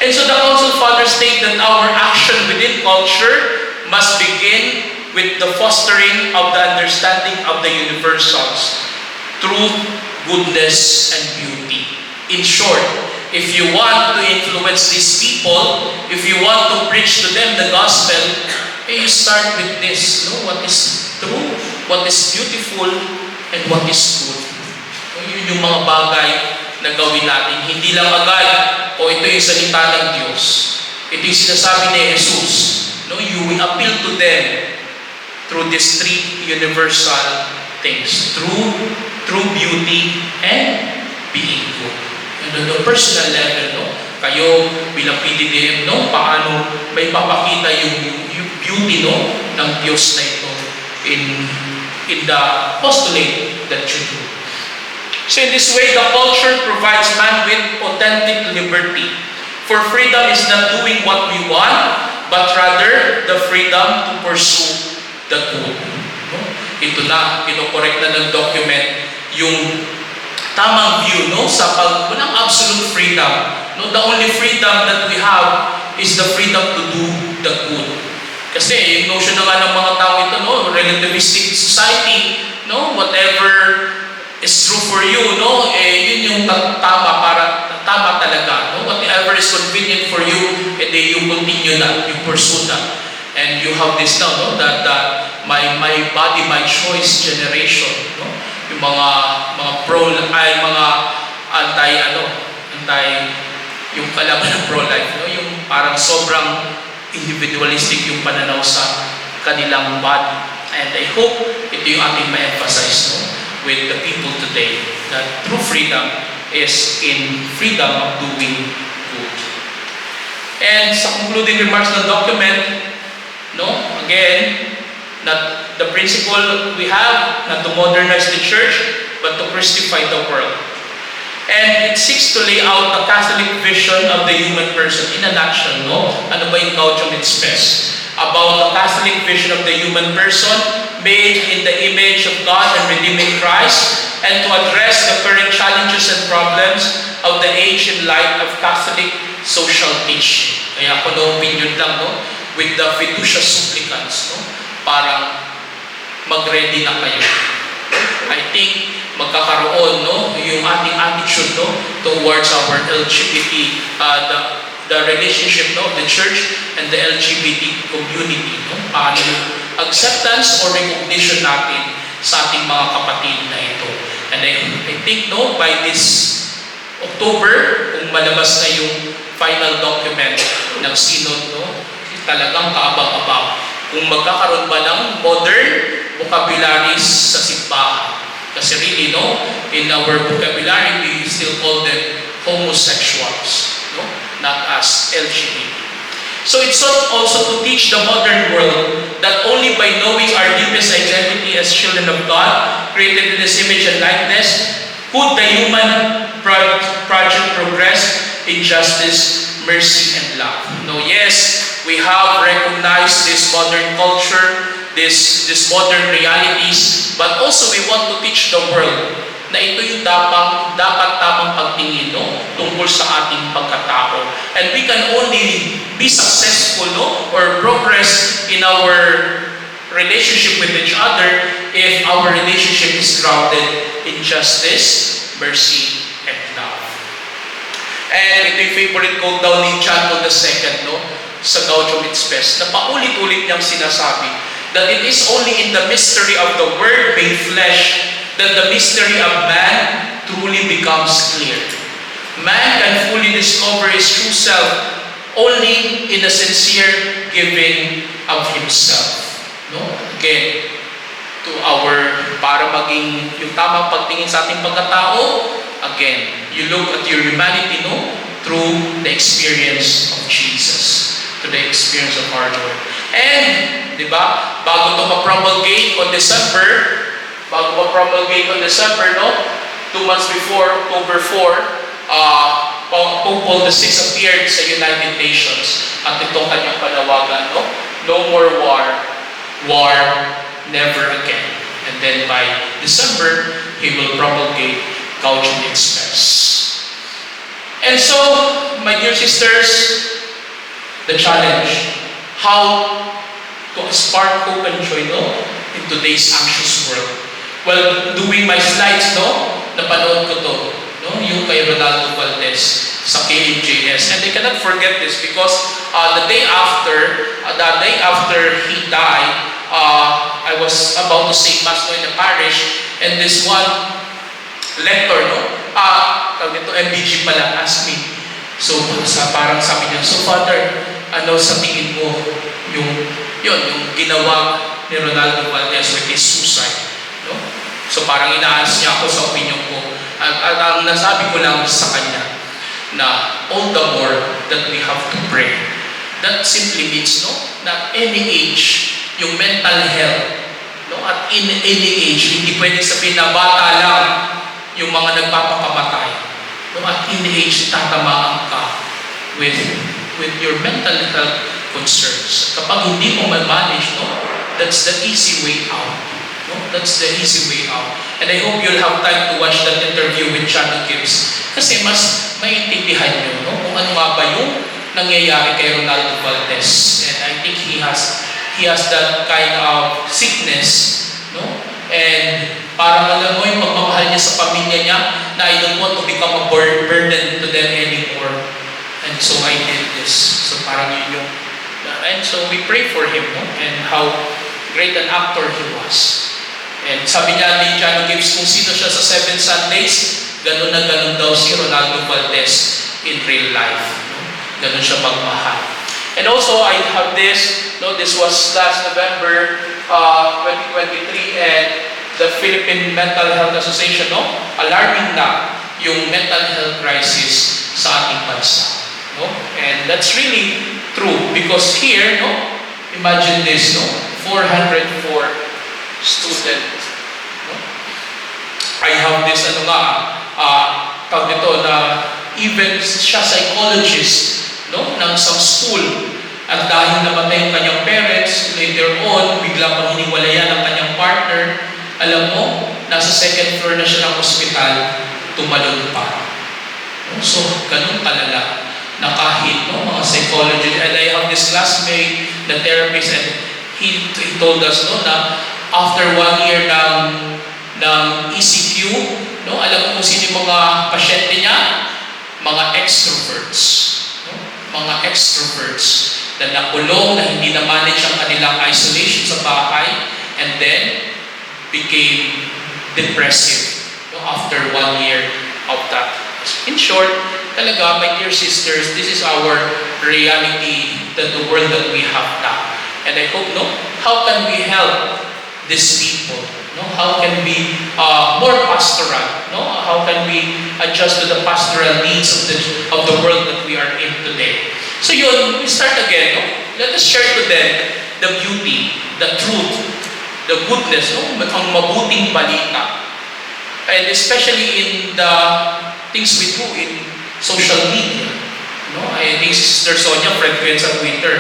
And so the Council Fathers state that our action within culture must begin with the fostering of the understanding of the universals, truth, goodness, and beauty. In short, if you want to influence these people, if you want to preach to them the gospel, you start with this, no? What is true, what is beautiful, and what is good. So, yun yung mga bagay na gawin natin. Hindi lang agad, ito yung salita ng Diyos. Ito yung sinasabi ni Jesus. No? You will appeal to them through these three universal things. True beauty, and being good. And on the personal level, no? Kayo bilang PDDM, no? Paano may papakita yung beauty, no? Ng Diyos na ito in the postulate that you do. So in this way, the culture provides man with authentic liberty. For freedom is not doing what we want, but rather the freedom to pursue the good. No? Ito na, kinokorek na ng document yung tamang view, no? Sa walang absolute freedom. No? The only freedom that we have is the freedom to do the good. Kasi yung notion na nga ng mga tao ito, no? Relativistic society, no? Whatever is true for you, no? Yun yung tama talaga, no? Whatever is convenient for you, then you continue that, you pursue that. And you have this now, no? That my body, my choice generation, no? Yung mga yung kalaban ng pro-life, no? Yung parang sobrang individualistic yung pananaw sa kanilang body. And I hope ito yung ating ma-emphasize, no? With the people today, that true freedom is in freedom of doing good. And sa concluding remarks ng document, no? Again, not the principle we have, not to modernize the church, but to Christify the world. And it seeks to lay out the Catholic vision of the human person in a nutshell, no? Ano ba yung Gaudium et Spes? About the Catholic vision of the human person made in the image of God and redeeming Christ, and to address the current challenges and problems of the age in light of Catholic social teaching. Kaya ako no opinion lang, no? with the fiducia supplicans, no? Parang mag-ready na kayo. I think magkakaroon, no, yung ating attitude, no, towards our LGBT, the relationship, no, of the church and the LGBT community, no? Paano yung acceptance or recognition natin sa ating mga kapatid na ito. And I think, no, by this October, kung malabas na yung final document ng Synod, no, talagang kaabang-abang. Kung magkakaroon ba ng modern vocabularies sa simbahan. Kasi really, no, in our vocabulary, we still call them homosexuals, no, not as LGBT. So it sought also to teach the modern world that only by knowing our deepest identity as children of God, created in His image and likeness, could the human project progress in justice, mercy, and love. No, yes, we have recognized this modern culture, this modern realities, but also we want to teach the world na ito yung dapat tamang pagtingin, no, tungkol sa ating pagkatao. And we can only be successful, no, or progress in our relationship with each other if our relationship is grounded in justice, mercy, and love. And ito yung favorite quote daw ni John Paul II, no, sa Gaudium et Spes, na paulit-ulit niyang sinasabi that it is only in the mystery of the Word made flesh that the mystery of man truly becomes clear. Man can fully discover his true self only in a sincere giving of himself. No? Again, para maging yung tamang pagtingin sa ating pagkatao, again, you look at your humanity, no, through the experience of Jesus, to the experience of our Lord. And, di ba, bago ito ma-promulgate on December, no, 2 months before, October 4, Pope Paul VI appeared sa United Nations at itong kanyang panawagan, no? No more war, never again. And then by December, he will promulgate Gaudium et Spes. And so, my dear sisters, the challenge, how to spark hope and joy, no, in today's anxious world. Well, doing my slides, no, napanood ko to, no, yung kay Ronaldo Valdez sa KMJS. And I cannot forget this because the day after he died, I was about to say Mass in the parish, and this one lector, no, ito MBG pala, asked me. So, parang sabi niya, so Father, ano sa tingin mo yung ginawa ni Ronaldo Valdez with his suicide? No? So parang inaalis niya ako sa opinion ko. At ang nasabi ko lang sa kanya na all the more that we have to pray. That simply means, no, na any age, yung mental health, no, at in any age, hindi pwedeng sabihin na bata lang yung mga nagpapakamatay. No, at any age, tatamaan ka with your mental health concerns. Kapag hindi mo manage, no, that's the easy way out. No? That's the easy way out. And I hope you'll have time to watch that interview with Johnny Gibbs. Kasi mas maintindihan nyo, no, kung ano nga ba yung nangyayari kay Ronaldo Valdez. And I think he has that kind of sickness, no? And parang alam mo yung pagmamahal niya sa pamilya niya na I don't want to become a burden to them anymore. And so I did this. So parang yun yung, and so we pray for him, no? And how great an actor he was. And sabi niya ni John Gibbs, kung sino siya sa 7 Sundays, ganun na ganun daw si Ronaldo Valdez in real life. No? Ganun siya magmahal. And also, I have this, no, this was last November 2023, and the Philippine Mental Health Association, no, alarming na yung mental health crisis sa ating bansa. No? And that's really true because here, no, imagine this, no, 404 student. No? I have this, tawag nito na even siya psychologist, no, ng some school, at dahil namatay yung kanyang parents, later on, bigla pang hiniwalayan ang kanyang partner, alam mo, nasa 2nd floor na siya ng ospital, tumalon pa. No? So, ganun kalala na kahit, no, mga psychology, and I have this classmate the therapist, and he told us, no, na after 1 year ng ECQ, no, alam mo kung sino yung mga pasyente niya? Mga extroverts. No? Mga extroverts na nakulong, na hindi na-manage ang kanilang isolation sa bahay, and then became depressive, no, after 1 year of that. In short, talaga, my dear sisters, this is our reality, the world that we have now. And I hope, no, how can we help these people? No, how can we more pastoral? No, how can we adjust to the pastoral needs of the world that we are in today? So yun, we start again. No? Let us share to them the beauty, the truth, the goodness, no, ang mabuting balita, and especially in the things we do in social media. No, I think Sister Sonia, friend ko yan sa Twitter,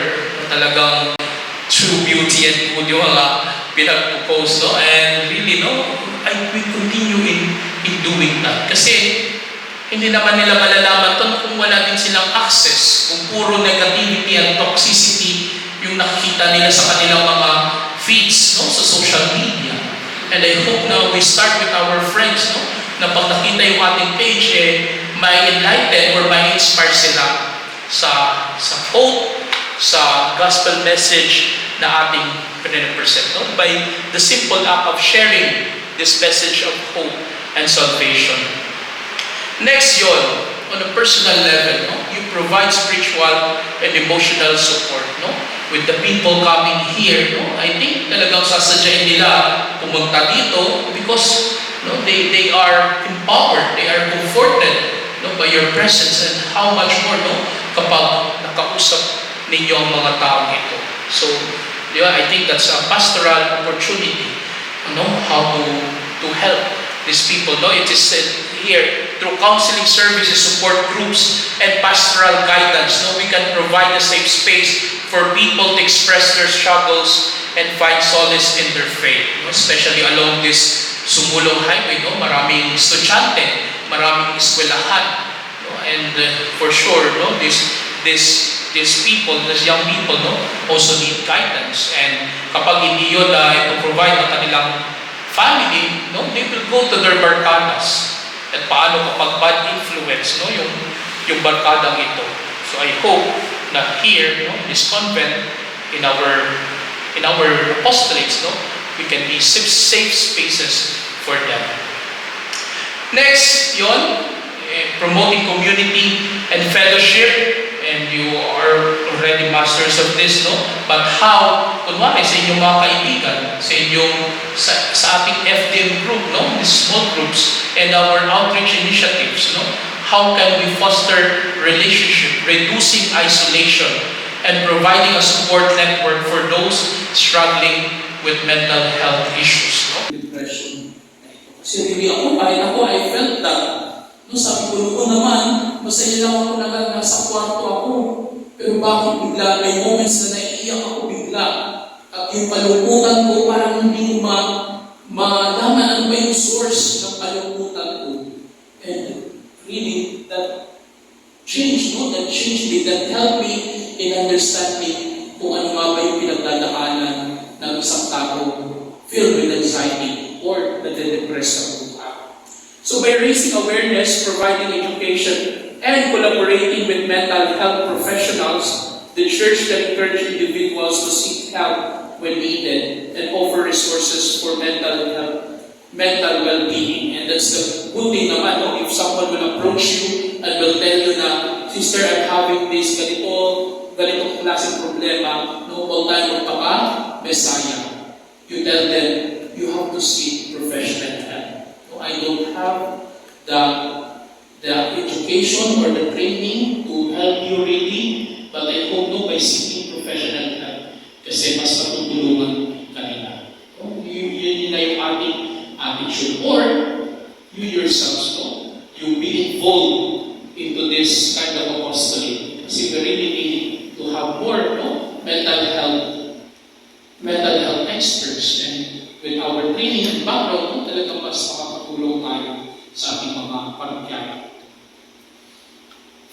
talagang true beauty and good yung mga pinag-post, no? And really, no, I will continue in doing that. Kasi hindi naman nila malalaman to kung wala din silang access, kung puro negativity and toxicity yung nakikita nila sa kanilang mga feeds, no, sa social media. And I hope na we start with our friends, no, na pag nakita yung ating page, may enlighten or may inspire sila sa hope, sa gospel message na ating present, no? By the simple act of sharing this message of hope and salvation. Next yon, on a personal level, no? You provide spiritual and emotional support, no? With the people coming here, no? I think talagang sasadyain nila pumunta dito because, no, they are empowered, they are comforted, no, by your presence, and how much more, no, kapag nakausap ninyo ang mga taong ito. So, di ba, I think that's a pastoral opportunity, no, how to help these people. No, it is said here, through counseling services, support groups, and pastoral guidance, no, we can provide a safe space for people to express their struggles and find solace in their faith. No, especially along this Sumulong Highway, no, maraming estudyante, maraming eskwelahan, no, and for sure, no, these people, these young people, no, also need guidance. And kapag hindi yun ipoprovide ng kanilang family, no, they will go to their barkadas. At paano kapag bad influence, no, yung barkadang ito. So I hope na here, no, this convent, in our apostolates, no, we can be safe spaces for them. Next, promoting community and fellowship. And you are already masters of this, no? But how, kunwari sa inyong mga kaibigan, sa ating FDM group, no? These small groups and our outreach initiatives, no? How can we foster relationship, reducing isolation, and providing a support network for those struggling with mental health issues, no? Depression. Kasi hindi I felt that. No, sabi ko noon naman, masaya lang ako na nasa kwarto ako. Pero bakit bigla, may moments na naiiyak ako bigla. At yung kalungkutan ko, parang hindi ko malaman ano ba yung source ng kalungkutan ko. And really, that changed me, that helped me in understanding kung ano nga ba yung pinagdadaanan ng isang tao filled with anxiety or nade-depress ako. So by raising awareness, providing education, and collaborating with mental health professionals, the church can encourage individuals to seek help when needed and offer resources for mental well-being. And that's the good thing naman, no? If someone will approach you and will tell you na, sister, I'm having this ganitong klaseng problema, no, huwag tayo magpaka-Messiah. You tell them, you have to seek professional help. I don't have the education or the training to help you really, but I hope no, by seeking professional help, kasi mas matutulungan kanila. Yun na yung ating attitude. Or, you yourselves, no, you be involved into this kind of apostolate. Kasi we really need to have more, no, mental health experts, and with our training and background, talagang mas makakatulong tayo sa ating mga parokyano.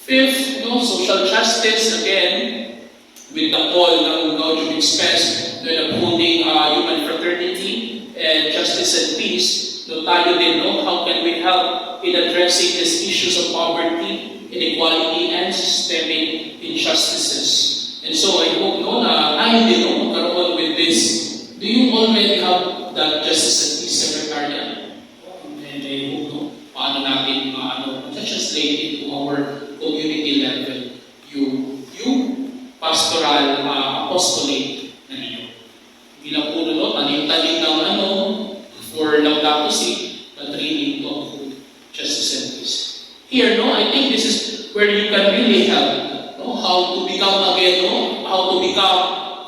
Fifth, no, social justice. Again, with the call ng Gaudium et Spes, no, upholding human fraternity and justice and peace, no, tayo din, no, how can we help in addressing these issues of poverty, inequality, and systemic injustices. And so I hope, no, na tayo din, no, magkaroon with this. Do you already have that justice and peace secretariat? And I hope, no, paano natin translate into our community level yung pastoral apostolate na ninyo. Hindi lang po no, tanim-tanim ng for laudatosi, but really to uphold justice and peace. Here, no, I think this is where you can really help, no, how to become again, no, how to become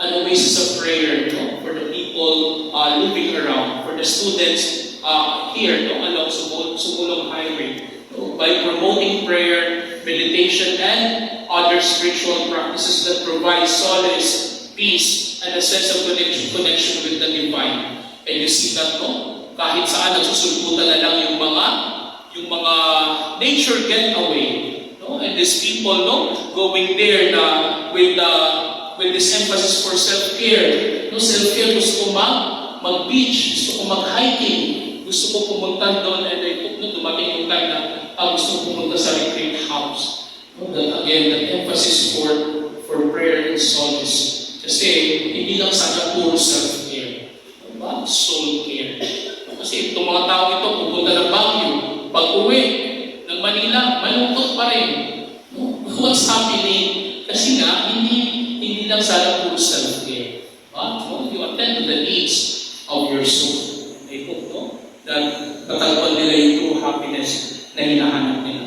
an oasis of prayer, no, for the people living around, for the students here, no, along Sumulong Highway, no, by promoting prayer, meditation, and other spiritual practices that provide solace, peace, and a sense of connection with the divine. And you see that, no, kahit saan nagsusulputan na lang yung mga nature getaway, no, and these people, no, going there na with this emphasis for self-care, no, self-care, gusto ko mag-beach, gusto ko mag-hiking, gusto ko pumunta doon, and I hope na dumating yung time na gusto ko pumunta sa retreat house. No, that again, the emphasis for prayer and solace. Kasi hindi lang sana puro self-care, diba? Soul care. Kasi itong mga tao ito, pupunta ng Baguio, pag-uwi ng Manila, malungkot pa rin. No? What's happening? Kasi nga, hindi lang sana puro self-care. No? You attend to the needs of your soul. I hope, no, that matalpan nila yung true happiness na hinahanap nila.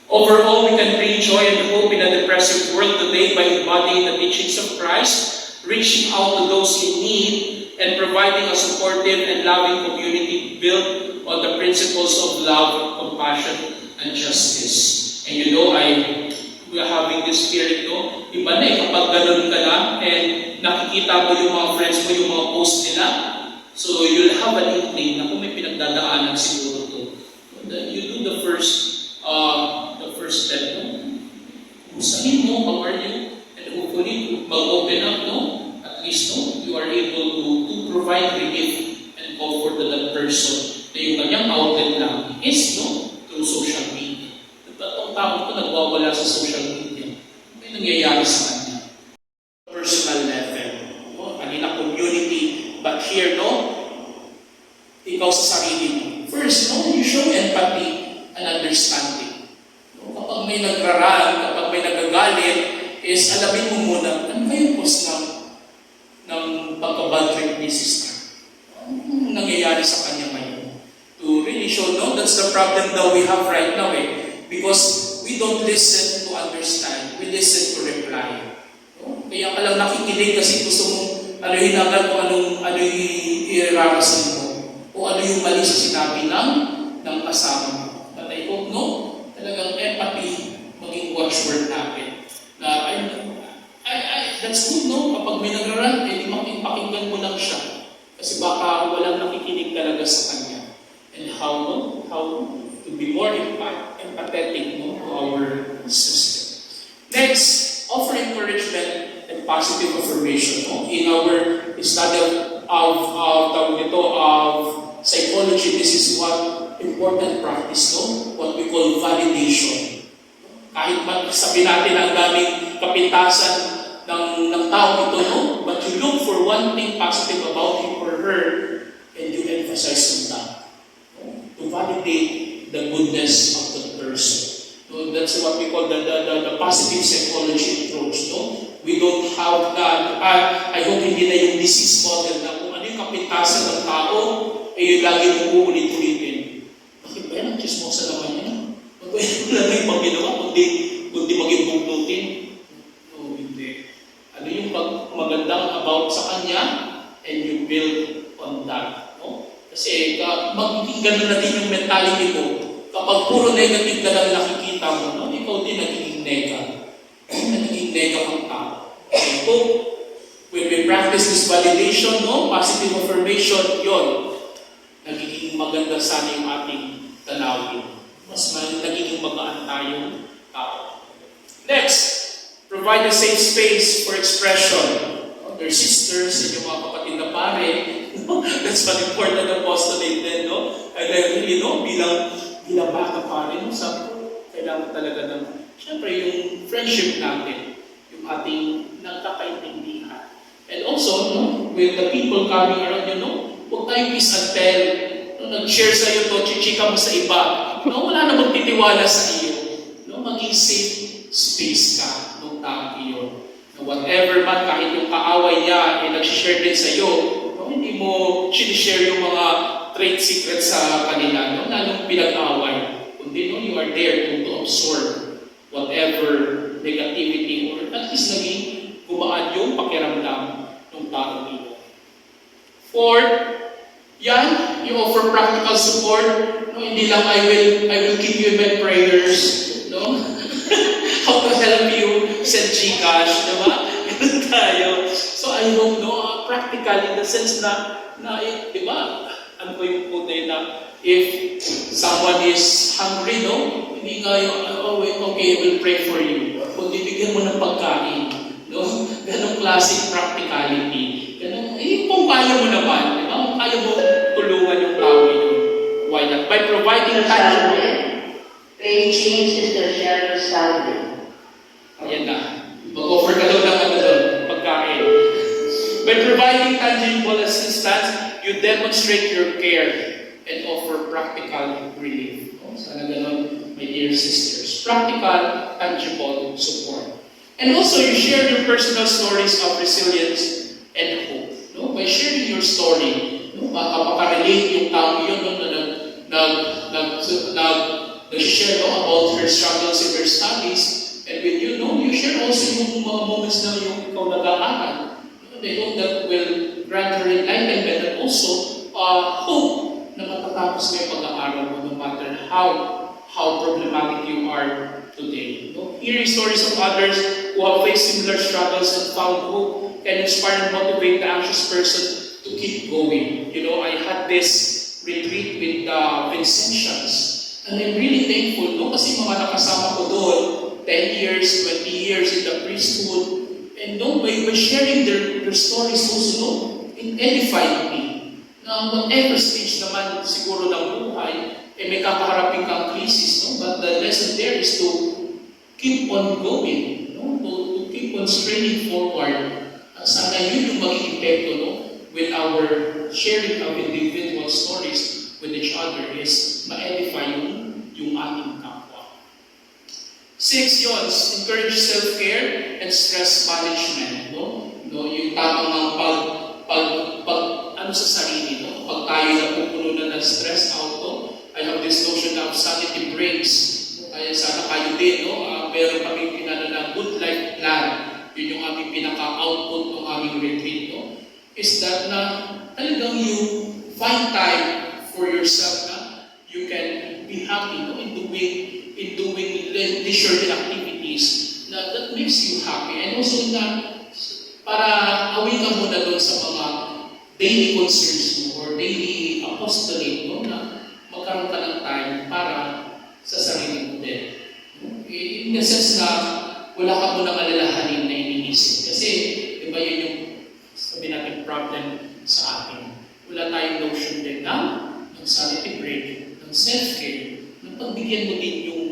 Overall, we can bring joy and hope in a depressive world today by embodying the teachings of Christ, reaching out to those in need, and providing a supportive and loving community built on the principles of love, compassion, and justice. And you know, we are having this spirit, no? Iba na kapag ganun ka na, and nakikita mo yung mga friends mo, yung mga post nila, so you'll have an inkling na kung may pinagdadaanan siguro to. You do the first step, no? Sabihin mo, how are you? And hopefully, mag-open up, no? At least, no, you are able to provide relief and comfort to that person na yung kanyang outlet lang is, no, through social media. Ang tao ko nagwawala sa social media. May nangyayari sa kanya. Personal level, no? Kanina community, but here, no, ikaw sa sarili mo. First, no, you show empathy and understanding. No? Kapag may nagraraan, kapag may nagagalit, is alamin mo muna, ano ba yung cause ng pagka-bad trip ni sister? Anong nangyayari sa kanya ngayon? To really show, no, that's the problem that we have right now, because we don't listen to understand, we listen to reply. No? Kaya ka lang nakikinig kasi gusto mong hinagal kung ano yung irarasan mo, o ano yung mali sa sinabi ng kasama mo. But I hope, no, talagang empathy maging watchword natin. Na that's good, no? Kapag may nagraran, di pakinggan mo lang siya. Kasi baka walang nakikinig talaga sa kanya. And how to be more empathetic, no, to our system. Next, offer encouragement and positive affirmation. No? In our study of psychology, this is what important practice, no? What we call validation. Kahit sabi natin ang daming kapintasan ng tao ito, no? But you look for one thing positive about him or her, and you emphasize on that. No? To validate the goodness of the person. So that's what we call the positive psychology approach. No? We don't have that. I hope hindi na yung disease model na kung ano yung kapintasan ng tao, yun lagi mong uulit-ulitin. Bakit ba yan? Ang chismosa naman yan. Wala na yung paginawa, kundi maging bugnutin. No, hindi. Ano yung magandang about sa kanya, and you build on that. No? Kasi magiging ganun na din yung mentality mo. Kapag puro negative ka lang nakikita mo, no? Ikaw din nagiging nagiging nega ang tao. So, when we practice this validation, no? Positive affirmation, yon, nagiging maganda sana yung ating tanawin. Mas nagiging magaan tayong tao. Next, Provide a safe space for expression. Their sisters and yung mga kapatid na pare. That's one important apostolate din, no? And I really know, bilang baka pare, no? Sabi ko, kailangan talaga ng, syempre, yung friendship natin, yung ating nagkakaintindihan. And also, no, with the people coming around, huwag tayong kiss and tell. No, nag-share sa'yo to, chichika mo sa iba. No, wala na magtitiwala sa iyo. No, maging safe space ka nung taong iyon. Na whatever man, kahit yung kaaway niya, nag-share din sa'yo, no, hindi mo share yung mga trade secrets sa kanila, no, lalong pinag-away. Kundi, no, you are there to absorb whatever negativity or at least naging gumaan yung pakiramdam ng taong iyon. Fourth, yan, you offer practical support. No, hindi lang I will keep you in my prayers, no? How to help you, send Gcash, diba? Ganun tayo. So I hope, no, practical in the sense na diba, ano ko yung quote na, if someone is hungry, no, hindi nga yung, okay, I will pray for you. Kung bibigyan mo ng pagkain, no? Ganong classic practicality. Ganong, kung kaya mo naman, diba? Kung kaya mo tulungan yung tao yun. Why not? By providing tangible. Faith changes the shadow standard. Ayan na. Mag-offer ka daw ng pagkain. By providing tangible assistance, you demonstrate your care and offer practical relief. Sana ganun, my dear sisters. Practical, tangible support. And also, you share your personal stories of resilience and hope. No? By sharing your story, no? Makaparelate yung tao yun nag-share about her struggles in her studies. And when you share also yung mga moments na yung ikaw nag-aaral. They hope that will grant her enlightenment and also hope na matatapos mo yung pag-aaral mo no matter how problematic you are today. Hearing stories of others who have faced similar struggles and found hope can inspire and motivate the anxious person to keep going. I had this retreat with the Vincentians. And I'm really thankful, no? Kasi mga nakasama ko doon, 10 years, 20 years in the priesthood, and by sharing their stories also, it edified me. Na whatever stage naman siguro ng buhay, may kakaharapin kang crisis, no? But the lesson there is to keep on going, no? To keep on straining forward. Sana yun yung maging epekto, no? With our sharing of individual stories with each other is ma-edify yung ating kapwa. 6, encourage self-care and stress management. Yung tamang sa sarili. Pag tayo napupuno na ng stress out, I have this notion of sanity breaks. Kaya sana kayo din, meron kaming pinano na good life plan. Yun yung aming pinaka-output ng aming retreat. Is that na talagang you find time for yourself na you can be happy in doing leisurely activities that makes you happy. And also na para away ka muna doon sa mga daily concerns mo or daily apostolate mo na magkaroon ka ng time para sa sarili mo din. In the sense na wala ka munang alalahanin na iniisip. Kasi diba yun yung sabi natin problem sa atin. Wala tayong notion din ng sanity break, ng self-care, ng pagbigyan mo din yung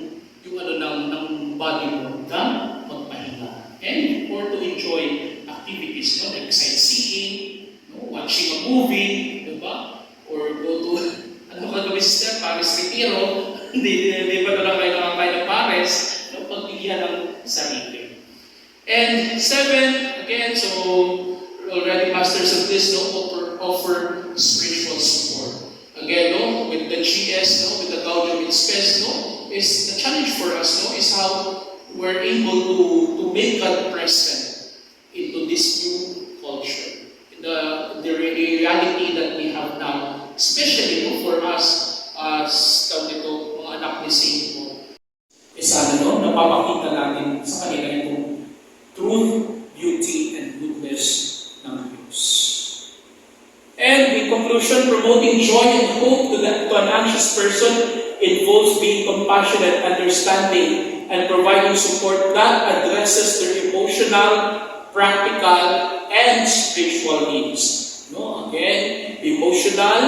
ng body mo na magpahinga. And or to enjoy activities, like sightseeing, watching a movie, diba? Or go to, sister, Paris Retiro, hindi ba lang kayo nakakain ng Paris, pagbigyan ng sarili. And 7, again, so already masters of this, offer spiritual support. Again, with the GS, with the Gaudium et Spes, is the challenge for us, is how we're able to make God present into this new culture, in the reality that we have now, especially for us as mga anak ni Saint Paul. Sana napapakita natin sa kanila itong truth, beauty, and goodness ng Diyos. And in conclusion, promoting joy and hope to an anxious person involves being compassionate, understanding, and providing support that addresses their emotional, practical, and spiritual needs. No? Again, emotional,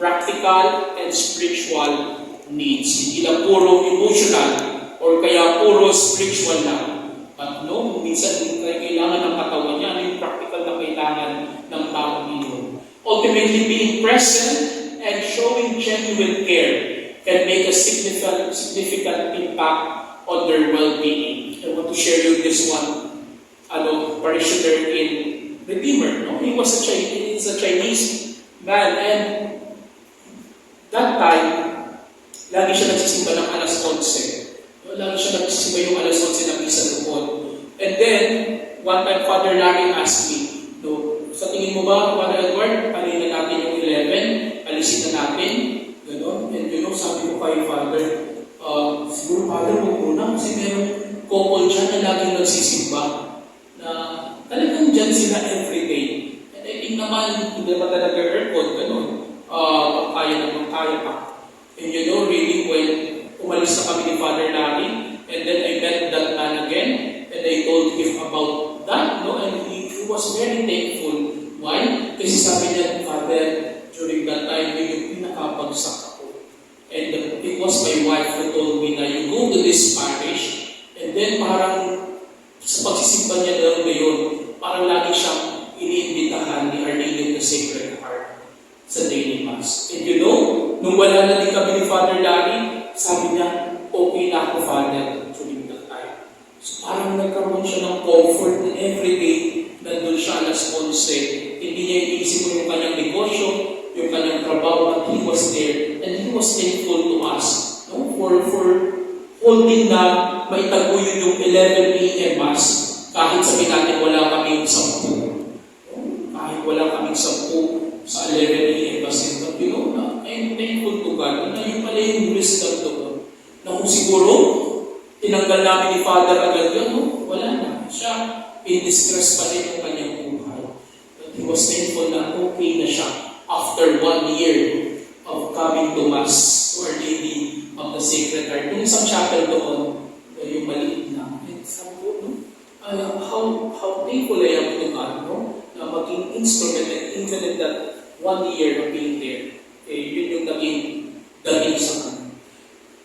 practical, and spiritual needs. Hindi lang puro emotional or kaya puro spiritual lang. But no, minsan kailangan ng katawan niya, yung practical na kailangan ng taong iyon. Ultimately, being present and showing genuine care can make a significant impact on their well-being. I want to share you this one. Parishioner in Redeemer. No? He's a Chinese man, and that time, lagi siya nagsisimba ng alas 11. No? Lagi siya nagsisimba yung alas 11 ng misa doon. And then, one time, Father Larry asked me, no, sa tingin mo ba, Father Edward, alin na natin yung 11, alisin na natin, gano'n. And sabi ko kay Father, siguro Father, huwag muna, kasi meron couple dyan na laging nagsisimba, na talagang dyan sila everyday. And I think naman, hindi naman talaga aircon, gano'n, kaya pa. And really, when umalis na kami ni Father Larry, and then I met that man again, and I told him about that, no? And he was very thankful. Why? Kasi sabi niya, Father, during that time, yung pinakabagsak ako. And it was my wife who told me na you go to this parish, and then parang sa pagsisimba niya daw ngayon, parang lagi siyang iniimbitahan ni Our Lady of the Sacred Heart sa daily Mass. And nung wala na din kami ni Father Larry, sabi niya, okay na ako, Father, during that time. So parang nagkaroon siya ng comfort na everyday, nandun siya alas 11. Hindi niya iisip yung kanyang negosyo, yung kanyang trabaho, but he was there. And he was thankful to us, no? For holding na maitaguyod yung 11 a.m. Mass. Kahit sabihin natin wala kaming 10. No? Kahit wala kaming 10 sa 11 a.m. Mass. But I'm thankful to God na yung pala yung wisdom doon. Na kung siguro, tinanggal namin ni Father agad yun, no? Wala na. Siya, in distress pa rin yung kanyang buhay. But he was thankful na okay na siya after 1 year of coming to Mass to Our Lady of the Sacred Heart. Yung isang chapel doon, yung maliit na. And sabi ko, no? How thankful I am to God, no? Na maging instrument and even in that 1 year of being there. Yun yung naging dating sa kanya.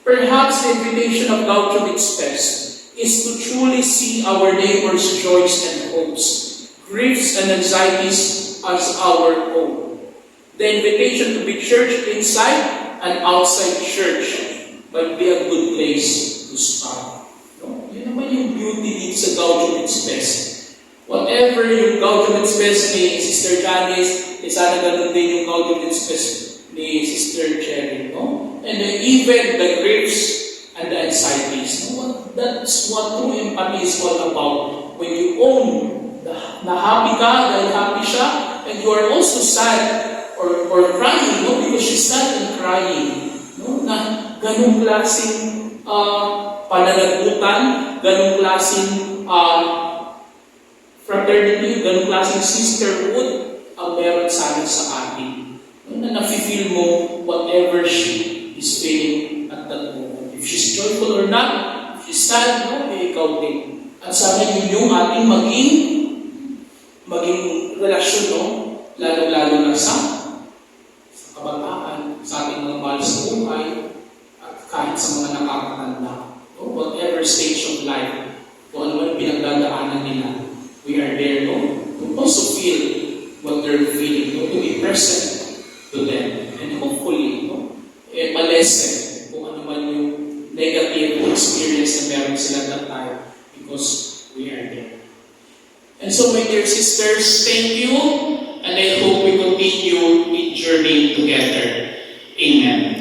Perhaps the invitation of Gaudium et Spes is to truly see our neighbor's joys and hopes, griefs and anxieties as our own. The invitation to be church inside and outside church might be a good place to start. No? Yun naman yung beauty dito sa Gaudium et Spes. Whatever yung Gaudium et Spes ni Sister Janice, sana ganun din yung Gaudium et Spes ni Sister Cherry, no? And then even the griefs and the anxieties. No? That's what true empathy is all about. When you own na happy ka, dahil happy siya, and you are also sad or crying, no? Because she's sad and crying. No? Na ganung klaseng pananagutan, ganung klaseng fraternity, ganung klaseng sisterhood ang meron sana sa atin. Na nafe-feel mo whatever she is feeling at that moment. If she's joyful or not, if she's sad, no, ikaw din. At sana yun yung ating maging relasyon, no? Lalo-lalo na sa kabataan, sa ating mga mahal sa buhay, at kahit sa mga nakakatanda. No? Whatever stage of life, kung ano man pinagdadaanan nila, we are there, no? To also feel what they're feeling, no? To be present to them. And hopefully, malesen kung ano man yung negative experience na meron sila that time because we are there. And so, my dear sisters, thank you, and I hope we continue in journey together. Amen.